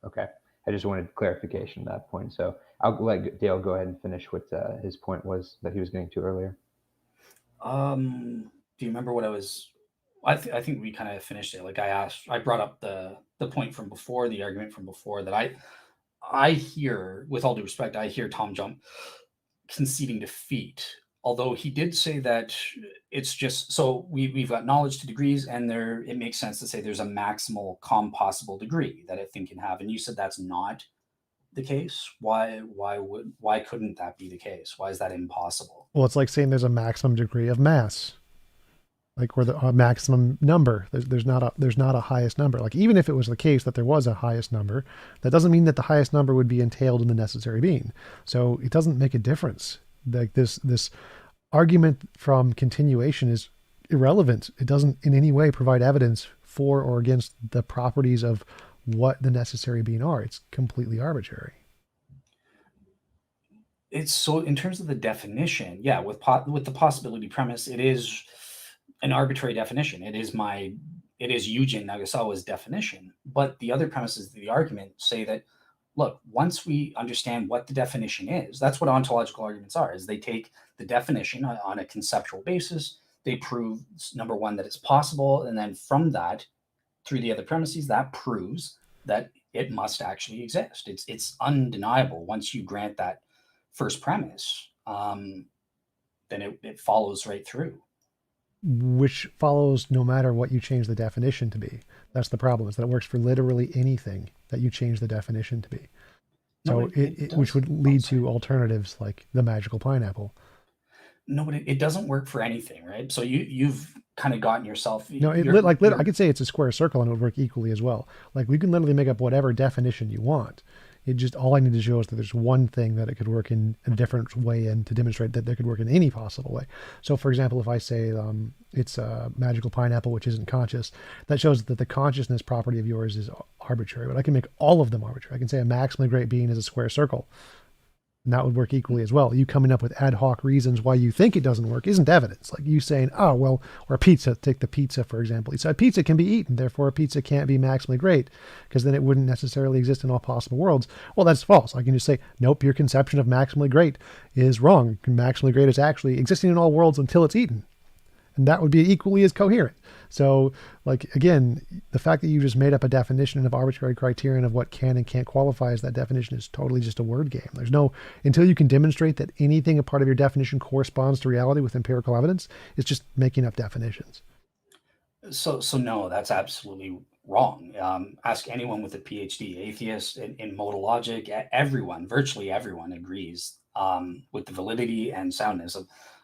Okay. I just wanted clarification at that point. So I'll let Dale go ahead and finish what his point was that he was getting to earlier. Do you remember what I was? I think we kind of finished it. Like I brought up the point from before, the argument from before, that I hear, with all due respect, I hear TJump conceding defeat. Although he did say that it's just, so we've got knowledge to degrees, and it makes sense to say there's a maximal compossible degree that a thing can have. And you said that's not the case. Why couldn't that be the case? Why is that impossible? Well, it's like saying there's a maximum degree of mass, like where the maximum number. There's not a highest number. Like even if it was the case that there was a highest number, that doesn't mean that the highest number would be entailed in the necessary being. So it doesn't make a difference. Like this argument from continuation is irrelevant. It doesn't in any way provide evidence for or against the properties of what the necessary being are. It's completely arbitrary. it's so in terms of the definition, yeah, with the possibility premise, it is an arbitrary definition. It is Eugen Nagasawa's definition. But the other premises of the argument say that, look, once we understand what the definition is, that's what ontological arguments are, is they take the definition on a conceptual basis, they prove, number one, that it's possible, and then from that, through the other premises, that proves that it must actually exist. It's undeniable once you grant that first premise, then it follows right through. Which follows no matter what you change the definition to be. That's the problem, is that it works for literally anything that you change the definition to be. So No, which would lead to alternatives like the magical pineapple. No, but it doesn't work for anything, right? So you've kind of gotten yourself. No, I could say it's a square circle and it would work equally as well. Like we can literally make up whatever definition you want. It just, all I need to show is that there's one thing that it could work in a different way, and to demonstrate that there could work in any possible way. So for example, if I say it's a magical pineapple which isn't conscious, that shows that the consciousness property of yours is arbitrary, but I can make all of them arbitrary. I can say a maximally great being is a square circle, and that would work equally as well. You coming up with ad hoc reasons why you think it doesn't work isn't evidence. Like you saying, oh, well, or a pizza, take the pizza, for example. You said pizza can be eaten, therefore a pizza can't be maximally great, because then it wouldn't necessarily exist in all possible worlds. Well, that's false. I can just say, nope, your conception of maximally great is wrong. Maximally great is actually existing in all worlds until it's eaten. And that would be equally as coherent. So, like, again, the fact that you just made up a definition of arbitrary criterion of what can and can't qualify as that definition is totally just a word game. There's no, until you can demonstrate that anything a part of your definition corresponds to reality with empirical evidence, it's just making up definitions. So no, that's absolutely wrong. Ask anyone with a PhD, atheist in modal logic, everyone, virtually everyone agrees with the validity and soundness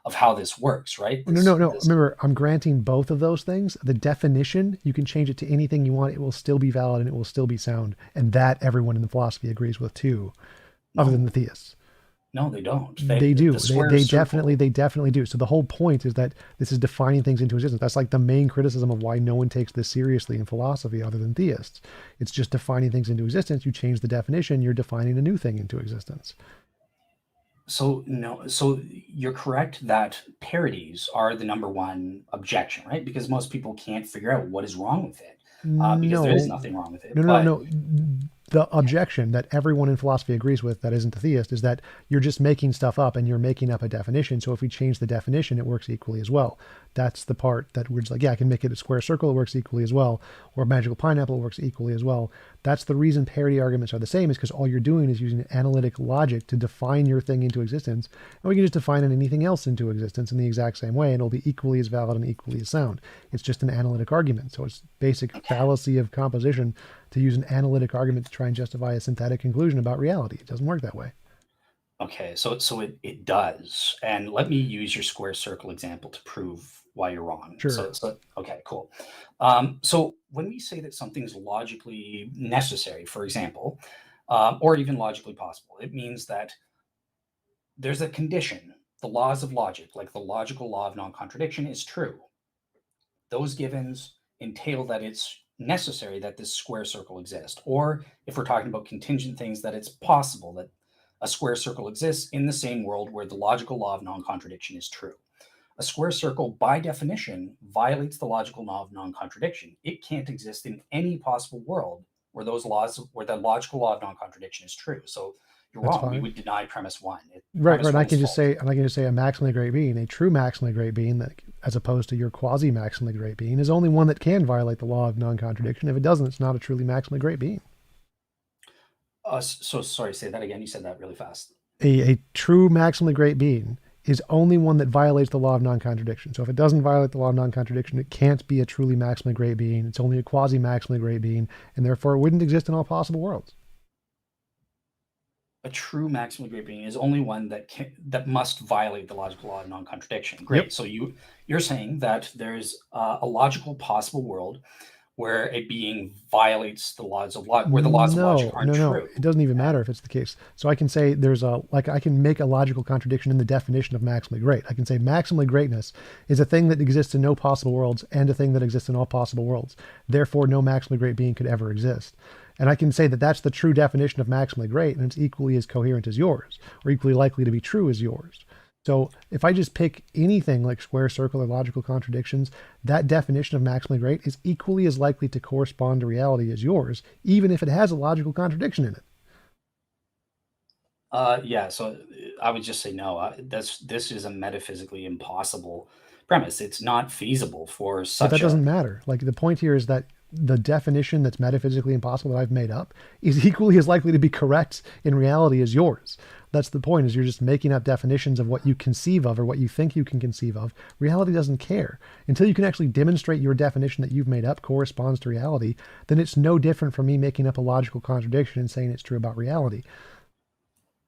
of how this works, right? No. Remember, I'm granting both of those things. The definition, you can change it to anything you want. It will still be valid and it will still be sound. And that everyone in the philosophy agrees with too, other than the theists. No, they don't. They do. They definitely do. So the whole point is that this is defining things into existence. That's like the main criticism of why no one takes this seriously in philosophy other than theists. It's just defining things into existence. You change the definition, you're defining a new thing into existence. So no, so you're correct that parodies are the number one objection, right? Because most people can't figure out what is wrong with it, because there is nothing wrong with it. No. The objection that everyone in philosophy agrees with that isn't a theist is that you're just making stuff up and you're making up a definition. So if we change the definition, it works equally as well. That's the part that we're just like, yeah, I can make it a square circle, it works equally as well. Or a magical pineapple, works equally as well. That's the reason parity arguments are the same, is because all you're doing is using analytic logic to define your thing into existence. And we can just define anything else into existence in the exact same way, and it'll be equally as valid and equally as sound. It's just an analytic argument. So it's basic fallacy of composition to use an analytic argument to try and justify a synthetic conclusion about reality. It doesn't work that way. Okay, so it does. And let me use your square circle example to prove why you're wrong. Sure. So okay, cool. So when we say that something's logically necessary, for example, or even logically possible, it means that there's a condition. The laws of logic, like the logical law of non-contradiction, is true. Those givens entail that it's necessary that this square circle exist. Or if we're talking about contingent things, that it's possible that a square circle exists in the same world where the logical law of non-contradiction is true. A square circle, by definition, violates the logical law of non-contradiction. It can't exist in any possible world where the logical law of non-contradiction is true. So you're wrong. We would deny premise one. Right. I can just say a maximally great being, a true maximally great being, that, as opposed to your quasi maximally great being, is only one that can violate the law of non-contradiction. If it doesn't, it's not a truly maximally great being. So sorry, say that again. You said that really fast. A true maximally great being is only one that violates the law of non-contradiction. So if it doesn't violate the law of non-contradiction, it can't be a truly maximally great being. It's only a quasi maximally great being, and therefore it wouldn't exist in all possible worlds. A true maximally great being is only one that must violate the logical law of non-contradiction. Great. Yep. So you're saying that there's a logical possible world where a being violates the laws of logic, where the laws of logic aren't true. No, it doesn't even matter if it's the case. So I can say I can make a logical contradiction in the definition of maximally great. I can say maximally greatness is a thing that exists in no possible worlds and a thing that exists in all possible worlds. Therefore, no maximally great being could ever exist. And I can say that that's the true definition of maximally great, and it's equally as coherent as yours, or equally likely to be true as yours. So if I just pick anything like square, circle, or logical contradictions, that definition of maximally great is equally as likely to correspond to reality as yours, even if it has a logical contradiction in it. Yeah, so I would just say no. This is a metaphysically impossible premise. It's not feasible for But that such a. doesn't matter. Like the point here is that the definition that's metaphysically impossible that I've made up is equally as likely to be correct in reality as yours. That's the point, is you're just making up definitions of what you conceive of or what you think you can conceive of. Reality doesn't care. Until you can actually demonstrate your definition that you've made up corresponds to reality, then it's no different from me making up a logical contradiction and saying it's true about reality.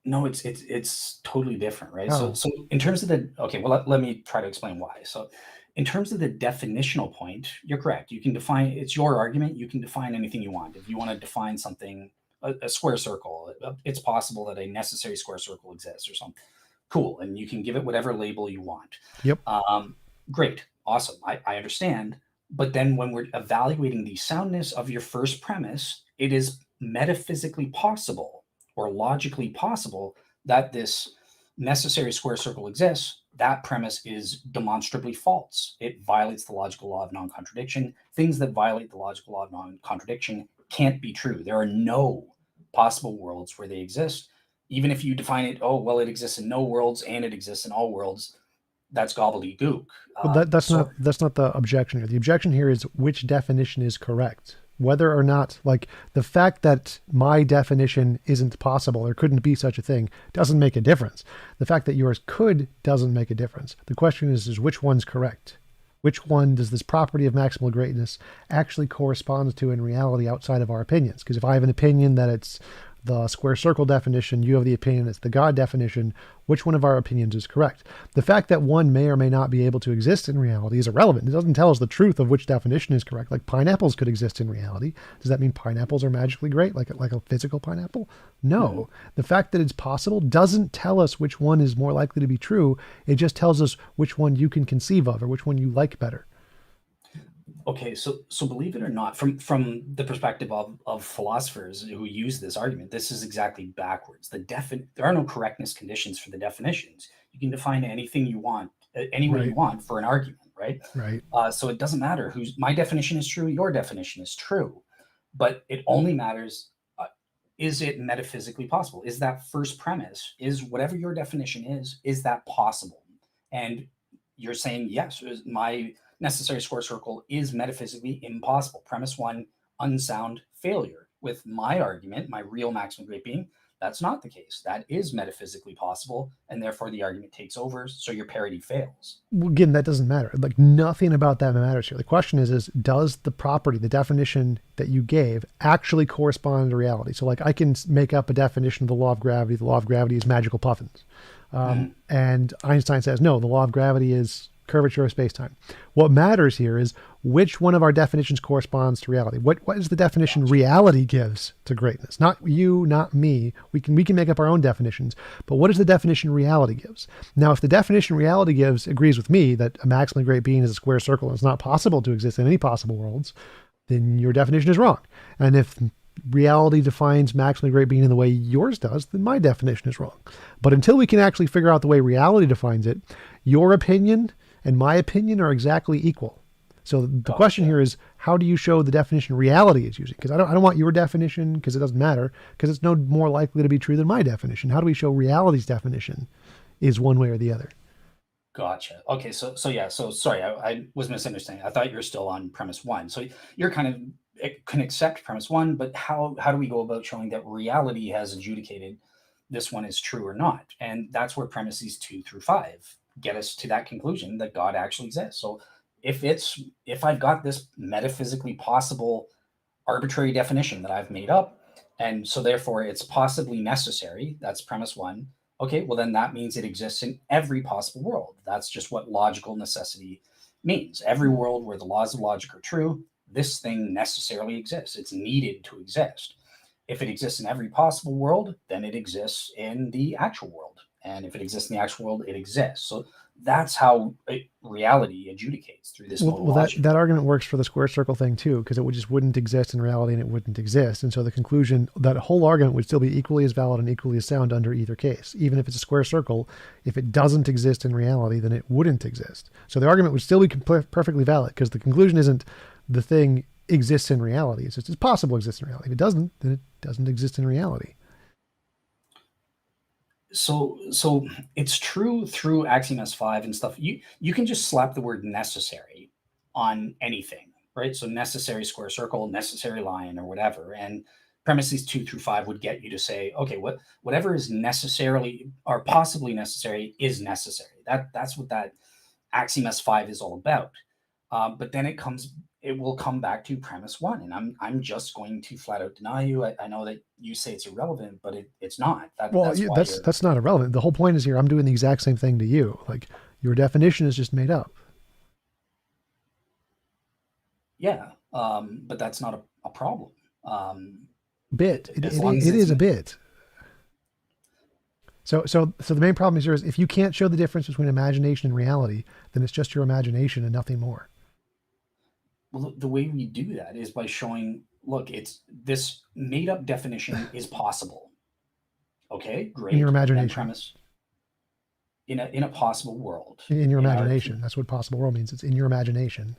No, it's totally different, right? Oh. So in terms of the okay, well let me try to explain why. So in terms of the definitional point, you're correct. You can define, it's your argument. You can define anything you want. If you want to define something, a square circle, it's possible that a necessary square circle exists or something. Cool, and you can give it whatever label you want. Yep. Great, awesome. I understand. But then when we're evaluating the soundness of your first premise, it is metaphysically possible or logically possible that this necessary square circle exists. That premise is demonstrably false. It violates the logical law of non-contradiction. Things that violate the logical law of non-contradiction can't be true. There are no possible worlds where they exist. Even if you define it, oh, well, it exists in no worlds and it exists in all worlds, that's gobbledygook. Well, that's not the objection here. The objection here is which definition is correct. Whether or not, like, the fact that my definition isn't possible or couldn't be such a thing doesn't make a difference. The fact that yours could doesn't make a difference. The question is which one's correct? Which one does this property of maximal greatness actually correspond to in reality outside of our opinions? Because if I have an opinion that it's the square circle definition, you have the opinion it's the God definition, which one of our opinions is correct? The fact that one may or may not be able to exist in reality is irrelevant. It doesn't tell us the truth of which definition is correct. Like pineapples could exist in reality. Does that mean pineapples are magically great, like a physical pineapple? No. Mm-hmm. The fact that it's possible doesn't tell us which one is more likely to be true. It just tells us which one you can conceive of or which one you like better. Okay, so believe it or not, from the perspective of philosophers who use this argument, this is exactly backwards. There are no correctness conditions for the definitions. You can define anything you want, any way you want for an argument, right? Right. So it doesn't matter my definition is true, your definition is true, but it only matters, is it metaphysically possible? Is that first premise, is whatever your definition is that possible? And you're saying, yes, my necessary square circle is metaphysically impossible. Premise one, unsound failure. With my argument, my real maximum great being, that's not the case. That is metaphysically possible, and therefore the argument takes over, so your parity fails. Well, again, that doesn't matter. Like, nothing about that matters here. The question is does the property, the definition that you gave, actually correspond to reality? So, like, I can make up a definition of the law of gravity. The law of gravity is magical puffins. And Einstein says, no, the law of gravity is curvature of space-time. What matters here is which one of our definitions corresponds to reality. What is the definition reality gives to greatness? Not you, not me. We can make up our own definitions, but what is the definition reality gives? Now, if the definition reality gives agrees with me that a maximally great being is a square circle and it's not possible to exist in any possible worlds, then your definition is wrong. And if reality defines maximally great being in the way yours does, then my definition is wrong. But until we can actually figure out the way reality defines it, your opinion and my opinion are exactly equal. So the question here is, how do you show the definition reality is using? Because I don't want your definition, because it doesn't matter, because it's no more likely to be true than my definition. How do we show reality's definition is one way or the other? Gotcha. Okay, so sorry, I was misunderstanding. I thought you were still on premise one. So you're kind of can accept premise one, but how do we go about showing that reality has adjudicated this one is true or not? And that's where premises 2 through 5 get us to that conclusion that God actually exists. So if I've got this metaphysically possible arbitrary definition that I've made up, and so therefore it's possibly necessary, that's premise one. Okay, well then that means it exists in every possible world. That's just what logical necessity means. Every world where the laws of logic are true, this thing necessarily exists. It's needed to exist. If it exists in every possible world, then it exists in the actual world. And if it exists in the actual world, it exists. So That's how reality adjudicates, through this modal Well, logic. that argument works for the square circle thing too, because it just wouldn't exist in reality and it wouldn't exist. And so the conclusion, that whole argument would still be equally as valid and equally as sound under either case. Even if it's a square circle, if it doesn't exist in reality, then it wouldn't exist. So the argument would still be perfectly valid, because the conclusion isn't the thing exists in reality. It's just it's possible exists in reality. If it doesn't, then it doesn't exist in reality. So it's true through Axiom S5 and stuff. You can just slap the word necessary on anything, right? So necessary square circle, necessary line, or whatever. And premises 2 through 5 would get you to say, okay, whatever is necessarily or possibly necessary is necessary. That's what that Axiom S5 is all about. But then it will come back to premise 1, and I'm just going to flat out deny you. I know that you say it's irrelevant, but it's not. That's not irrelevant. The whole point is here, I'm doing the exact same thing to you. Like, your definition is just made up. Yeah, but that's not a problem. It is a bit. So the main problem is if you can't show the difference between imagination and reality, then it's just your imagination and nothing more. Well, the way we do that is by showing, look, it's this made up definition is possible. Okay, great. In your imagination. Premise, in a possible world. In your imagination. That's what possible world means. It's in your imagination.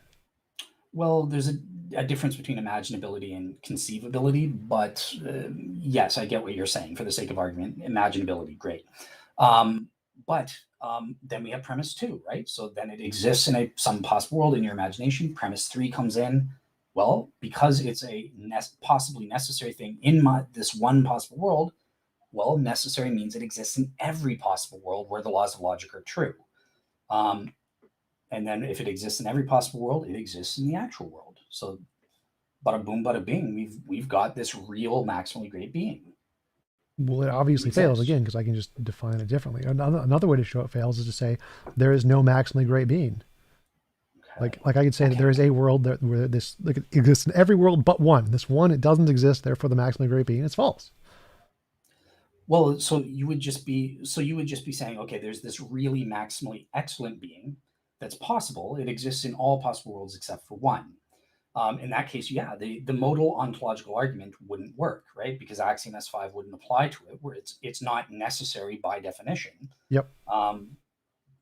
Well, there's a difference between imaginability and conceivability, but yes, I get what you're saying. For the sake of argument, imaginability, great. But then we have premise 2, right? So then it exists in some possible world in your imagination. Premise 3 comes in. Well, because it's a possibly necessary thing in this one possible world, well, necessary means it exists in every possible world where the laws of logic are true. And then if it exists in every possible world, it exists in the actual world. So bada boom, bada bing, we've got this real maximally great being. Well, it obviously fails again, because I can just define it differently. Another way to show it fails is to say there is no maximally great being. Okay. Like I could say that there is a world where this it exists in every world but one. This one, it doesn't exist, therefore the maximally great being is false. Well, so you would just be saying, okay, there's this really maximally excellent being that's possible. It exists in all possible worlds except for one. In that case, yeah, the modal ontological argument wouldn't work, right? Because Axiom S5 wouldn't apply to it, where it's not necessary by definition. Yep.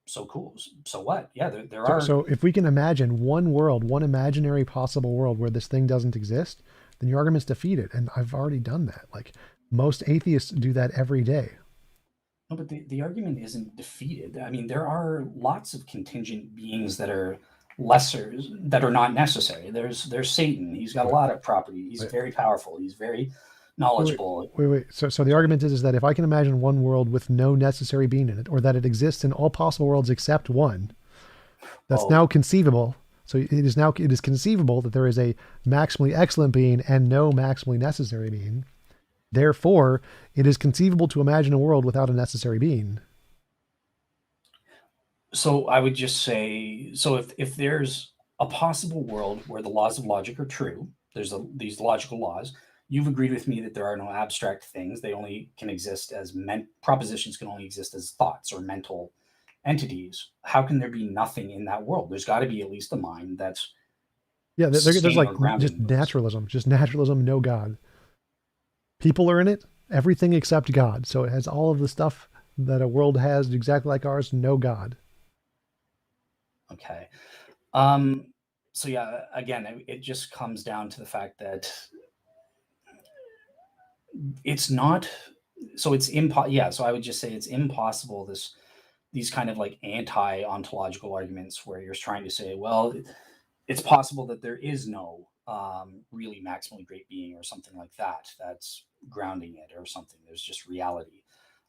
So cool. So what? Yeah, there are. So if we can imagine one world, one imaginary possible world where this thing doesn't exist, then your argument's defeated. And I've already done that. Like, most atheists do that every day. No, but the argument isn't defeated. I mean, there are lots of contingent beings that are lesser, that are not necessary. There's Satan. He's got a lot of property. He's very powerful. He's very knowledgeable. Wait. So the argument is that if I can imagine one world with no necessary being in it, or that it exists in all possible worlds except one, that's now conceivable. So it is conceivable that there is a maximally excellent being and no maximally necessary being. Therefore, it is conceivable to imagine a world without a necessary being. So I would just say, so if there's a possible world where the laws of logic are true, there's these logical laws, you've agreed with me that there are no abstract things. They only can exist as propositions can only exist as thoughts or mental entities. How can there be nothing in that world? There's got to be at least a mind that's there's like just naturalism, no God. People are in it, everything except God. So it has all of the stuff that a world has exactly like ours, no God. Okay. So yeah, again, it just comes down to the fact that it's not, so it's so I would just say it's impossible, these kind of like anti-ontological arguments where you're trying to say, well, it's possible that there is no really maximally great being or something like that that's grounding it or something. There's just reality.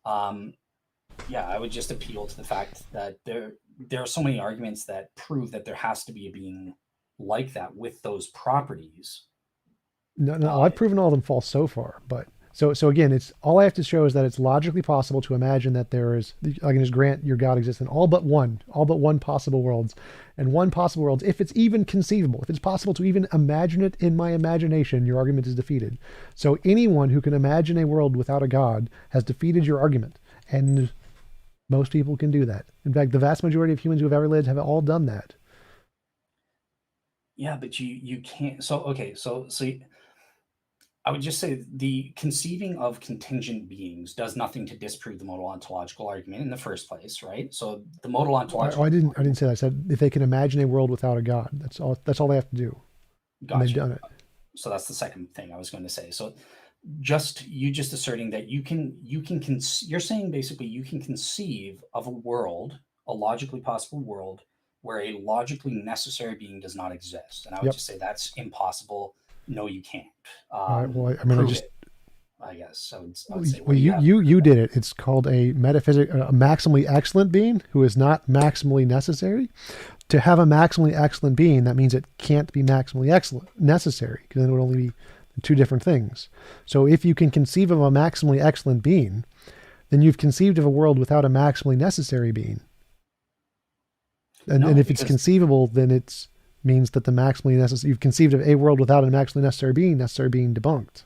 I would just appeal to the fact that there are so many arguments that prove that there has to be a being like that with those properties. No, I've proven all of them false so far. But so again, it's all I have to show is that it's logically possible to imagine that there is. I can just grant your God exists in all but one possible worlds, and one possible worlds. If it's even conceivable, if it's possible to even imagine it in my imagination, your argument is defeated. So anyone who can imagine a world without a God has defeated your argument. And Most people can do that. In fact, the vast majority of humans who have ever lived have all done that. Yeah, but you can't. So okay, I would just say the conceiving of contingent beings does nothing to disprove the modal ontological argument in the first place, right? So the modal I ontological didn't say that. I said if they can imagine a world without a God, that's all. That's all they have to do, and they've gotcha. done it. So that's the second thing I was going to say. So just asserting that you're saying basically you can conceive of a world, a logically possible world where a logically necessary being does not exist, and I would Yep. just say that's impossible. No, you can't. All right. Well, I mean, I Prove just it. I guess I would say, what well, do you have? you did it. It's called a a maximally excellent being who is not maximally necessary. To have a maximally excellent being, that means it can't be maximally excellent necessary, because then it would only be two different things. So if you can conceive of a maximally excellent being, then you've conceived of a world without a maximally necessary being. And No, if it's because conceivable, then it means that the maximally necessary, you've conceived of a world without a maximally necessary being debunked.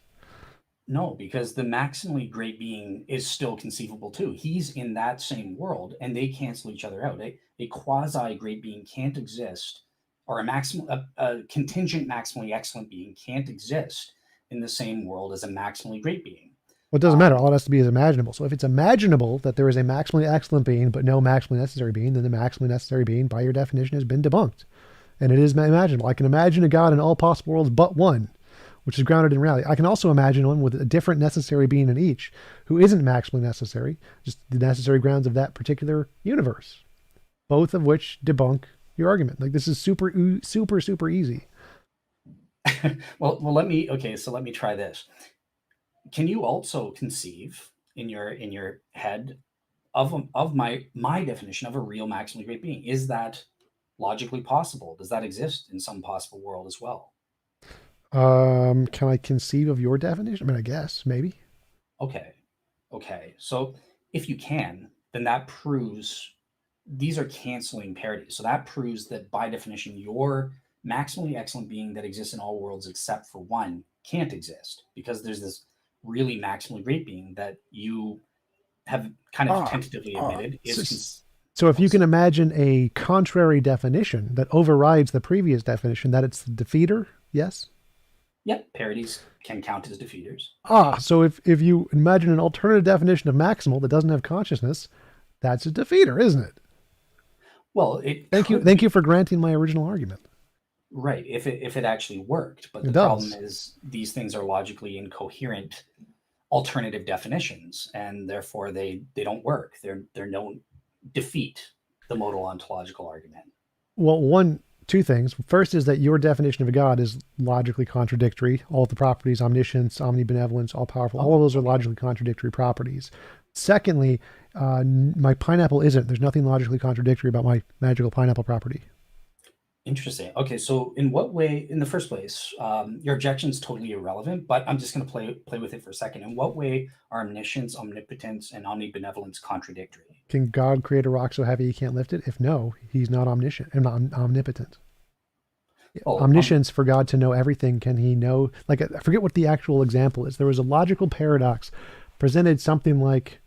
no, because the maximally great being is still conceivable too. He's in that same world, and they cancel each other out. A quasi great being can't exist, or a contingent maximally excellent being can't exist in the same world as a maximally great being. Well, it doesn't matter. All it has to be is imaginable. So if it's imaginable that there is a maximally excellent being, but no maximally necessary being, then the maximally necessary being, by your definition, has been debunked. And it is imaginable. I can imagine a God in all possible worlds but one, which is grounded in reality. I can also imagine one with a different necessary being in each, who isn't maximally necessary, just the necessary grounds of that particular universe. Both of which debunk your argument. Like, this is super easy. Well, let me try this. Can you also conceive in your head of my definition of a real maximally great being? Is that logically possible? Does that exist in some possible world as well? Can I conceive of your definition? I mean, I guess maybe. Okay. Okay. So if you can, then that proves these are canceling parities. So that proves that by definition, your maximally excellent being that exists in all worlds except for one can't exist, because there's this really maximally great being that you have kind of Ah, tentatively ah. admitted is. So if you can imagine a contrary definition that overrides the previous definition, that it's the defeater, yes? Yeah, parodies can count as defeaters. So if you imagine an alternative definition of maximal that doesn't have consciousness, that's a defeater, isn't it? Well, it Thank you. could Thank be you for granting my original argument. right if it actually worked, but It the problem does. is these things are logically incoherent alternative definitions, and therefore they don't work. They're no defeat the modal ontological argument. Well, two things. First is that your definition of a god is logically contradictory. All of the properties, omniscience, omnibenevolence, all powerful, all of Oh, those are okay. logically contradictory properties. Secondly, my pineapple isn't. There's nothing logically contradictory about my magical pineapple property. Interesting. Okay, so in what way, in the first place, your objection is totally irrelevant, but I'm just going to play with it for a second. In what way are omniscience, omnipotence, and omnibenevolence contradictory? Can God create a rock so heavy he can't lift it? If no, he's not omniscient and not omnipotent. Oh, Omniscience, for God to know everything, can he know? Like, I forget what the actual example is. There was a logical paradox presented something like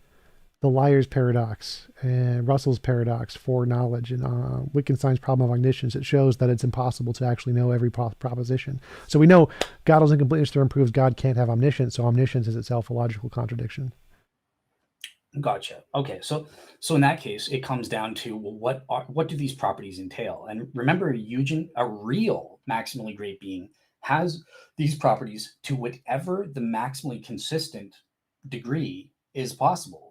the liar's paradox and Russell's paradox for knowledge, and Wittgenstein's problem of omniscience. It shows that it's impossible to actually know every proposition. So we know Gödel's incompleteness theorem proves God can't have omniscience, so omniscience is itself a logical contradiction. gotcha. Okay, so in that case, it comes down to, well, what do these properties entail? And remember, Eugen, a real maximally great being, has these properties to whatever the maximally consistent degree is possible.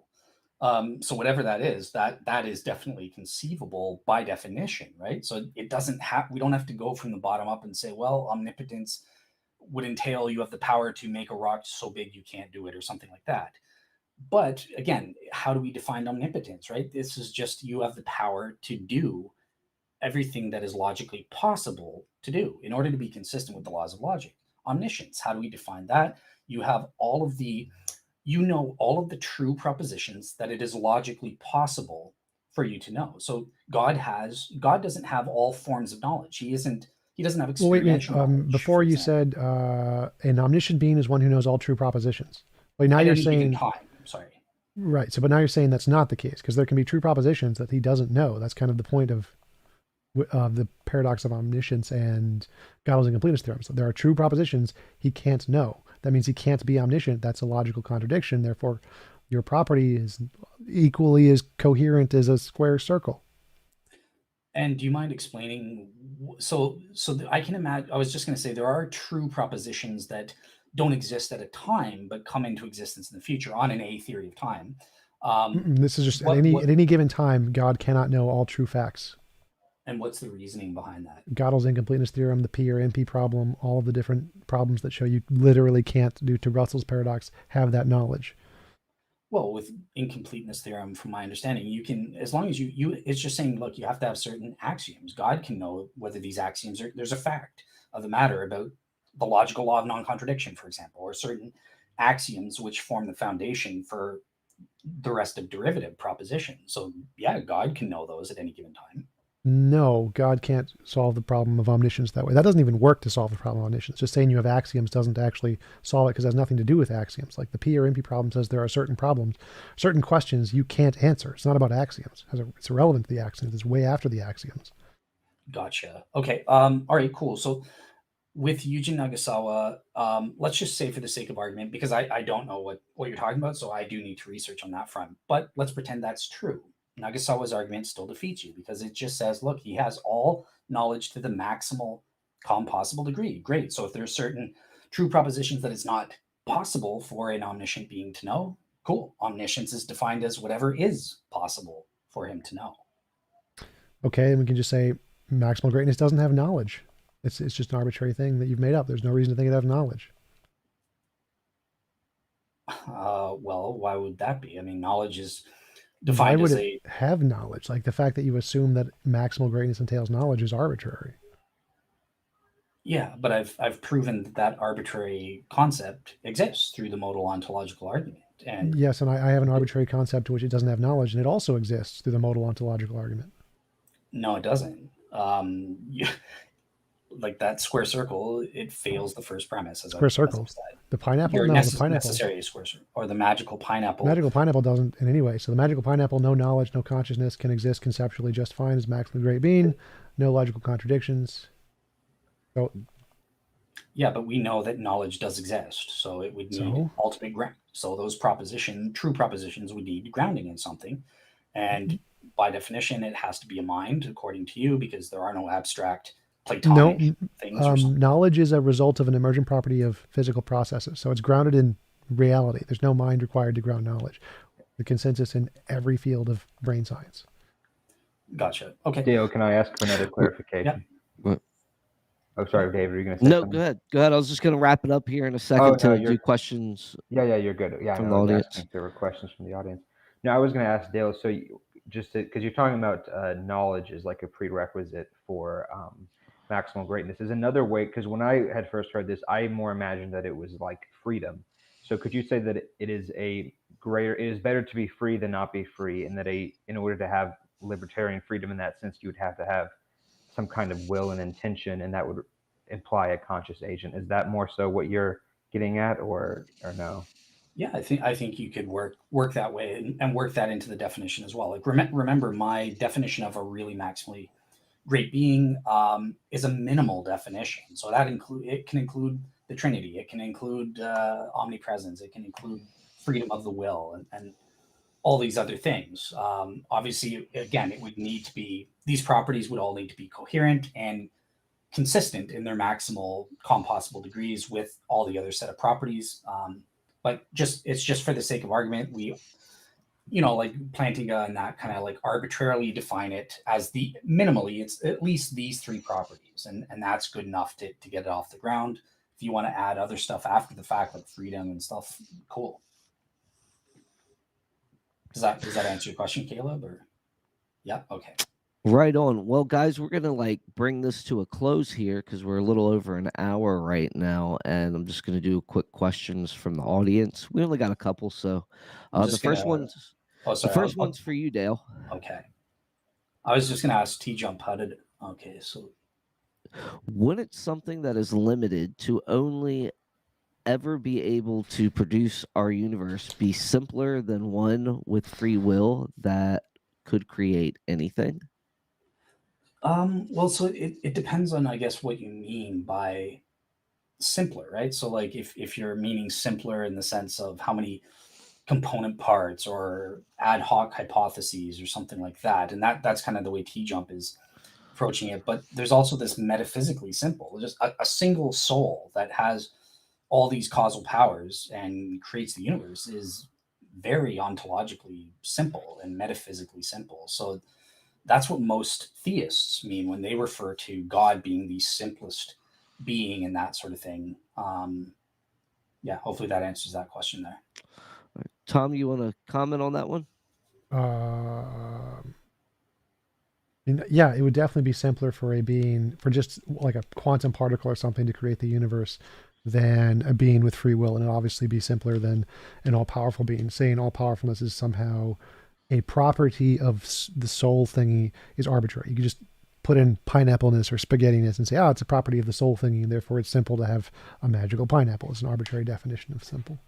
So whatever that is, that is definitely conceivable by definition, right? So it doesn't have we don't have to go from the bottom up and say, well, omnipotence would entail you have the power to make a rock so big you can't do it or something like that. But again, how do we define omnipotence, right? This is just you have the power to do everything that is logically possible to do in order to be consistent with the laws of logic. Omniscience, how do we define that? You have all of the all of the true propositions that it is logically possible for you to know. So God doesn't have all forms of knowledge. He doesn't have Well, wait a minute. experiential knowledge, Before for you example, said an omniscient being is one who knows all true propositions. Wait, now at you're any given saying time. I'm sorry. Right. So, but now you're saying that's not the case because there can be true propositions that he doesn't know. That's kind of the point of the paradox of omniscience and Gödel's incompleteness theorem. So there are true propositions he can't know. That means he can't be omniscient. That's a logical contradiction. Therefore, your property is equally as coherent as a square circle. And do you mind explaining? So I can imagine. I was just going to say there are true propositions that don't exist at a time, but come into existence in the future on an A theory of time. This is just what at any given time, God cannot know all true facts. and what's the reasoning behind that? Gödel's incompleteness theorem, the P or NP problem, all of the different problems that show you literally can't, due to Russell's paradox, have that knowledge. Well, with incompleteness theorem, from my understanding, you can, as long as you, it's just saying, look, you have to have certain axioms. God can know whether these axioms are, there's a fact of the matter about the logical law of non-contradiction, for example, or certain axioms which form the foundation for the rest of derivative propositions. So yeah, God can know those at any given time. No, God can't solve the problem of omniscience that way. That doesn't even work to solve the problem of omniscience. Just saying you have axioms doesn't actually solve it because it has nothing to do with axioms. Like the P or NP problem says there are certain problems, certain questions you can't answer. It's not about axioms. It's irrelevant to the axioms. It's way after the axioms. Gotcha. Okay. All right, cool. So with Yuji Nagasawa, let's just say for the sake of argument, because I don't know what you're talking about, so I do need to research on that front. But let's pretend that's true. Nagasawa's argument still defeats you because it just says, look, he has all knowledge to the maximal possible degree. Great. So if there are certain true propositions that it's not possible for an omniscient being to know, cool. Omniscience is defined as whatever is possible for him to know. Okay, and we can just say maximal greatness doesn't have knowledge. It's just an arbitrary thing that you've made up. There's no reason to think it has knowledge. Well, why would that be? I mean, knowledge is Why defined would as it have knowledge? Like the fact that you assume that maximal greatness entails knowledge is arbitrary. yeah, but I've proven that that arbitrary concept exists through the modal ontological argument. And Yes, and I have an arbitrary concept to which it doesn't have knowledge, and it also exists through the modal ontological argument. no, it doesn't. Like that square circle, it fails the first premise. Square circle. The pineapple? Your No, the pineapple. necessary square circle, or the magical pineapple. Magical pineapple doesn't in any way. So the magical pineapple, no knowledge, no consciousness, can exist conceptually just fine as maximally great being. No logical contradictions. So Yeah, but we know that knowledge does exist, so it would need ultimate ground. So those true propositions would need grounding in something, and by definition, it has to be a mind, according to you, because there are no abstract Platonic things. Knowledge is a result of an emergent property of physical processes. So it's grounded in reality. There's no mind required to ground knowledge. The consensus in every field of brain science. Gotcha. Okay. Dale, can I ask for another clarification? Yeah. Oh, sorry, Dave. Are you going to say No, something? go ahead. Go ahead. I was just going to wrap it up here in a second to do questions. Yeah, you're good. Yeah, from I the was audience. asking if there were questions from the audience. No, I was going to ask Dale. So just because you're talking about knowledge is like a prerequisite for maximal greatness, is another way, because when I had first heard this, I more imagined that it was like freedom. So could you say that it is better to be free than not be free, and that in order to have libertarian freedom in that sense, you would have to have some kind of will and intention, and that would imply a conscious agent? Is that more so what you're getting at, or no? Yeah, I think you could work that way and work that into the definition as well. Like remember, my definition of a really maximally great being is a minimal definition. So it can include the Trinity, it can include omnipresence, it can include freedom of the will, and all these other things. Obviously, again, it would need to be, these properties would all need to be coherent and consistent in their maximal compossible degrees with all the other set of properties. But it's just for the sake of argument, we, like Plantinga and that kind of like arbitrarily define it as minimally, it's at least these three properties. And that's good enough to get it off the ground. If you want to add other stuff after the fact, like freedom and stuff, cool. Does that answer your question, Caleb? Or yeah, okay. Right on. Well, guys, we're gonna bring this to a close here because we're a little over an hour right now, and I'm just gonna do quick questions from the audience. We only got a couple, so the first one's for you, Dale. Okay. I was just gonna ask TJump how did. Okay, so when it's something that is limited to only ever be able to produce our universe be simpler than one with free will that could create anything? Well, so it depends on, I guess, what you mean by simpler, right? So like if you're meaning simpler in the sense of how many component parts or ad hoc hypotheses or something like that, and that's kind of the way TJump is approaching it. But there's also this metaphysically simple, just a single soul that has all these causal powers and creates the universe is very ontologically simple and metaphysically simple. So that's what most theists mean when they refer to God being the simplest being and that sort of thing. Yeah, hopefully that answers that question there. Tom, you want to comment on that one? Yeah, it would definitely be simpler for a being, for just like a quantum particle or something to create the universe than a being with free will. And it'd obviously be simpler than an all powerful being. Saying all powerfulness is somehow a property of the soul thingy is arbitrary. You could just put in pineappleness or spaghettiness and say, oh, it's a property of the soul thingy, and therefore it's simple to have a magical pineapple. It's an arbitrary definition of simple.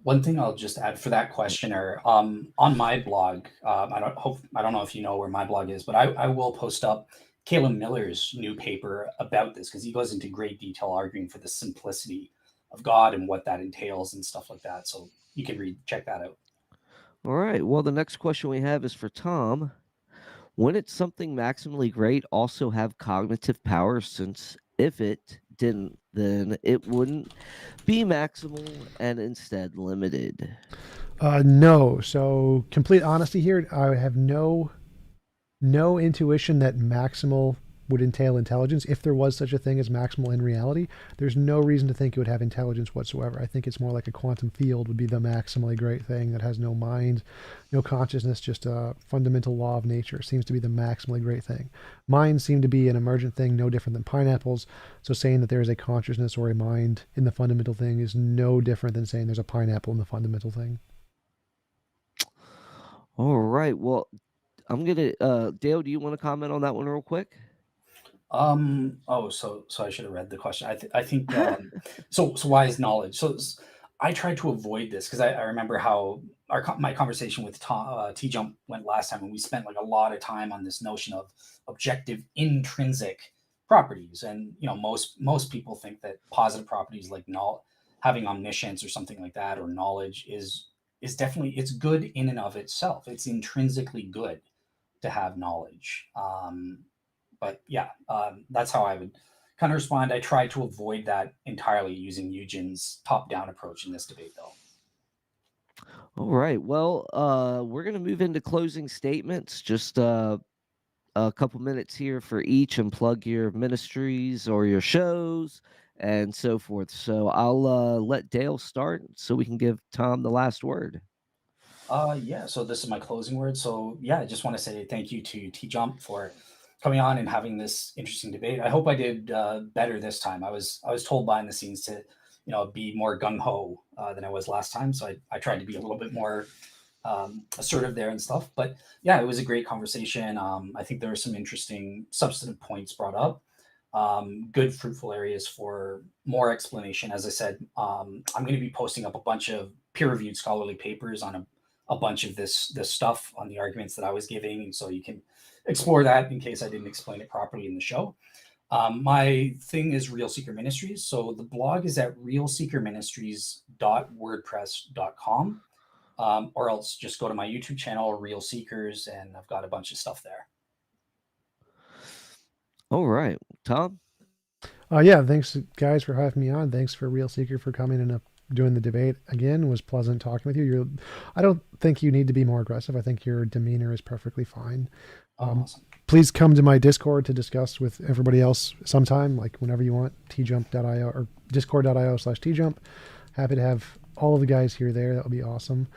One thing I'll just add for that questioner, on my blog, I don't know if you know where my blog is, but I will post up Caleb Miller's new paper about this because he goes into great detail arguing for the simplicity of God and what that entails and stuff like that. So you can check that out. All right. Well, the next question we have is for Tom. Wouldn't something maximally great also have cognitive powers, since if it didn't, then it wouldn't be maximal and instead limited? No. So complete honesty here, I have no intuition that maximal would entail intelligence. If there was such a thing as maximal in reality, there's no reason to think it would have intelligence whatsoever. I think it's more like a quantum field would be the maximally great thing that has no mind, no consciousness, just a fundamental law of nature. Seems to be the maximally great thing. Minds seem to be an emergent thing, no different than pineapples. So saying that there is a consciousness or a mind in the fundamental thing is no different than saying there's a pineapple in the fundamental thing. All right. Well, I'm gonna Dale, do you want to comment on that one real quick? Oh, so I should have read the question. I think so why is knowledge? I tried to avoid this because I remember how my conversation with TJump went last time, and we spent like a lot of time on this notion of objective intrinsic properties. And most people think that positive properties like having omniscience or something like that, or knowledge is definitely, it's good in and of itself. It's intrinsically good to have knowledge. But yeah, that's how I would kind of respond. I try to avoid that entirely using Eugen's top-down approach in this debate, though. All right. Well, we're gonna move into closing statements. Just a couple minutes here for each, and plug your ministries or your shows and so forth. So I'll let Dale start so we can give Tom the last word. Yeah, so this is my closing word. So yeah, I just want to say thank you to TJump for coming on and having this interesting debate. I hope I did better this time. I was told behind the scenes to be more gung ho than I was last time, so I tried to be a little bit more assertive there and stuff. But yeah, it was a great conversation. I think there were some interesting substantive points brought up. Good fruitful areas for more explanation. As I said, I'm going to be posting up a bunch of peer-reviewed scholarly papers on a bunch of this stuff on the arguments that I was giving, and so you can explore that in case I didn't explain it properly in the show. My thing is Real Seeker Ministries, so the blog is at realseekerministries.wordpress.com, or else just go to my YouTube channel, Real Seekers, and I've got a bunch of stuff there. All right, Tom. Yeah, thanks guys for having me on. Thanks for Real Seeker for coming and doing the debate again. It was pleasant talking with you. I don't think you need to be more aggressive. I think your demeanor is perfectly fine. Awesome. Please come to my Discord to discuss with everybody else sometime, like whenever you want. tjump.io or discord.io/tjump. Happy to have all of the guys here there. That would be awesome.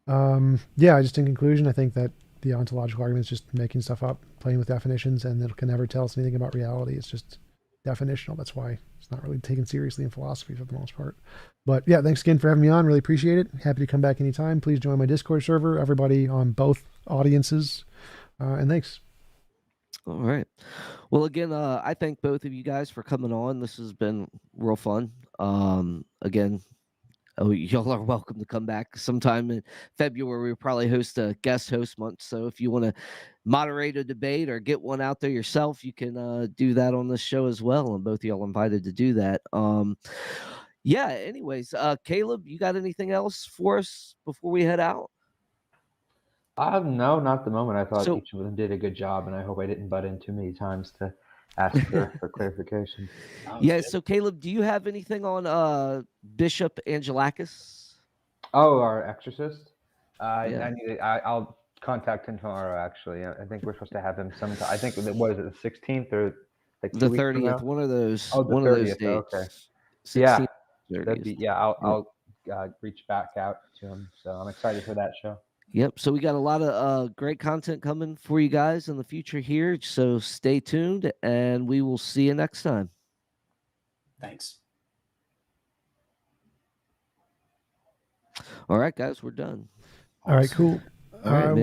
Yeah, just in conclusion, I think that the ontological argument is just making stuff up, playing with definitions, and it can never tell us anything about reality. It's just definitional. That's why it's not really taken seriously in philosophy for the most part. But yeah, thanks again for having me on. Really appreciate it. Happy to come back anytime. Please join my Discord server, everybody on both audiences. And thanks. All right. Well, again, I thank both of you guys for coming on. This has been real fun. Again, y'all are welcome to come back sometime in February. We'll probably host a guest host month. So if you want to moderate a debate or get one out there yourself, you can do that on this show as well. And both of y'all invited to do that. Yeah. Anyways, Caleb, you got anything else for us before we head out? No, not at the moment. I thought So- each of them did a good job, and I hope I didn't butt in too many times to ask for clarification. Yeah. Good. So Caleb, do you have anything on Bishop Angelakis? Oh, our exorcist. Yeah. I'll contact him tomorrow. Actually, I think we're supposed to have him sometime. I think what is it, the 16th or like 2 The weeks from 30th, now? one of those. Oh, the one of those 30th. dates. Okay. 16th, Yeah, 30th. that'd be I'll reach back out to him. So I'm excited for that show. Yep. So we got a lot of great content coming for you guys in the future here. So stay tuned, and we will see you next time. Thanks. All right, guys, we're done. All right, cool. All right, man.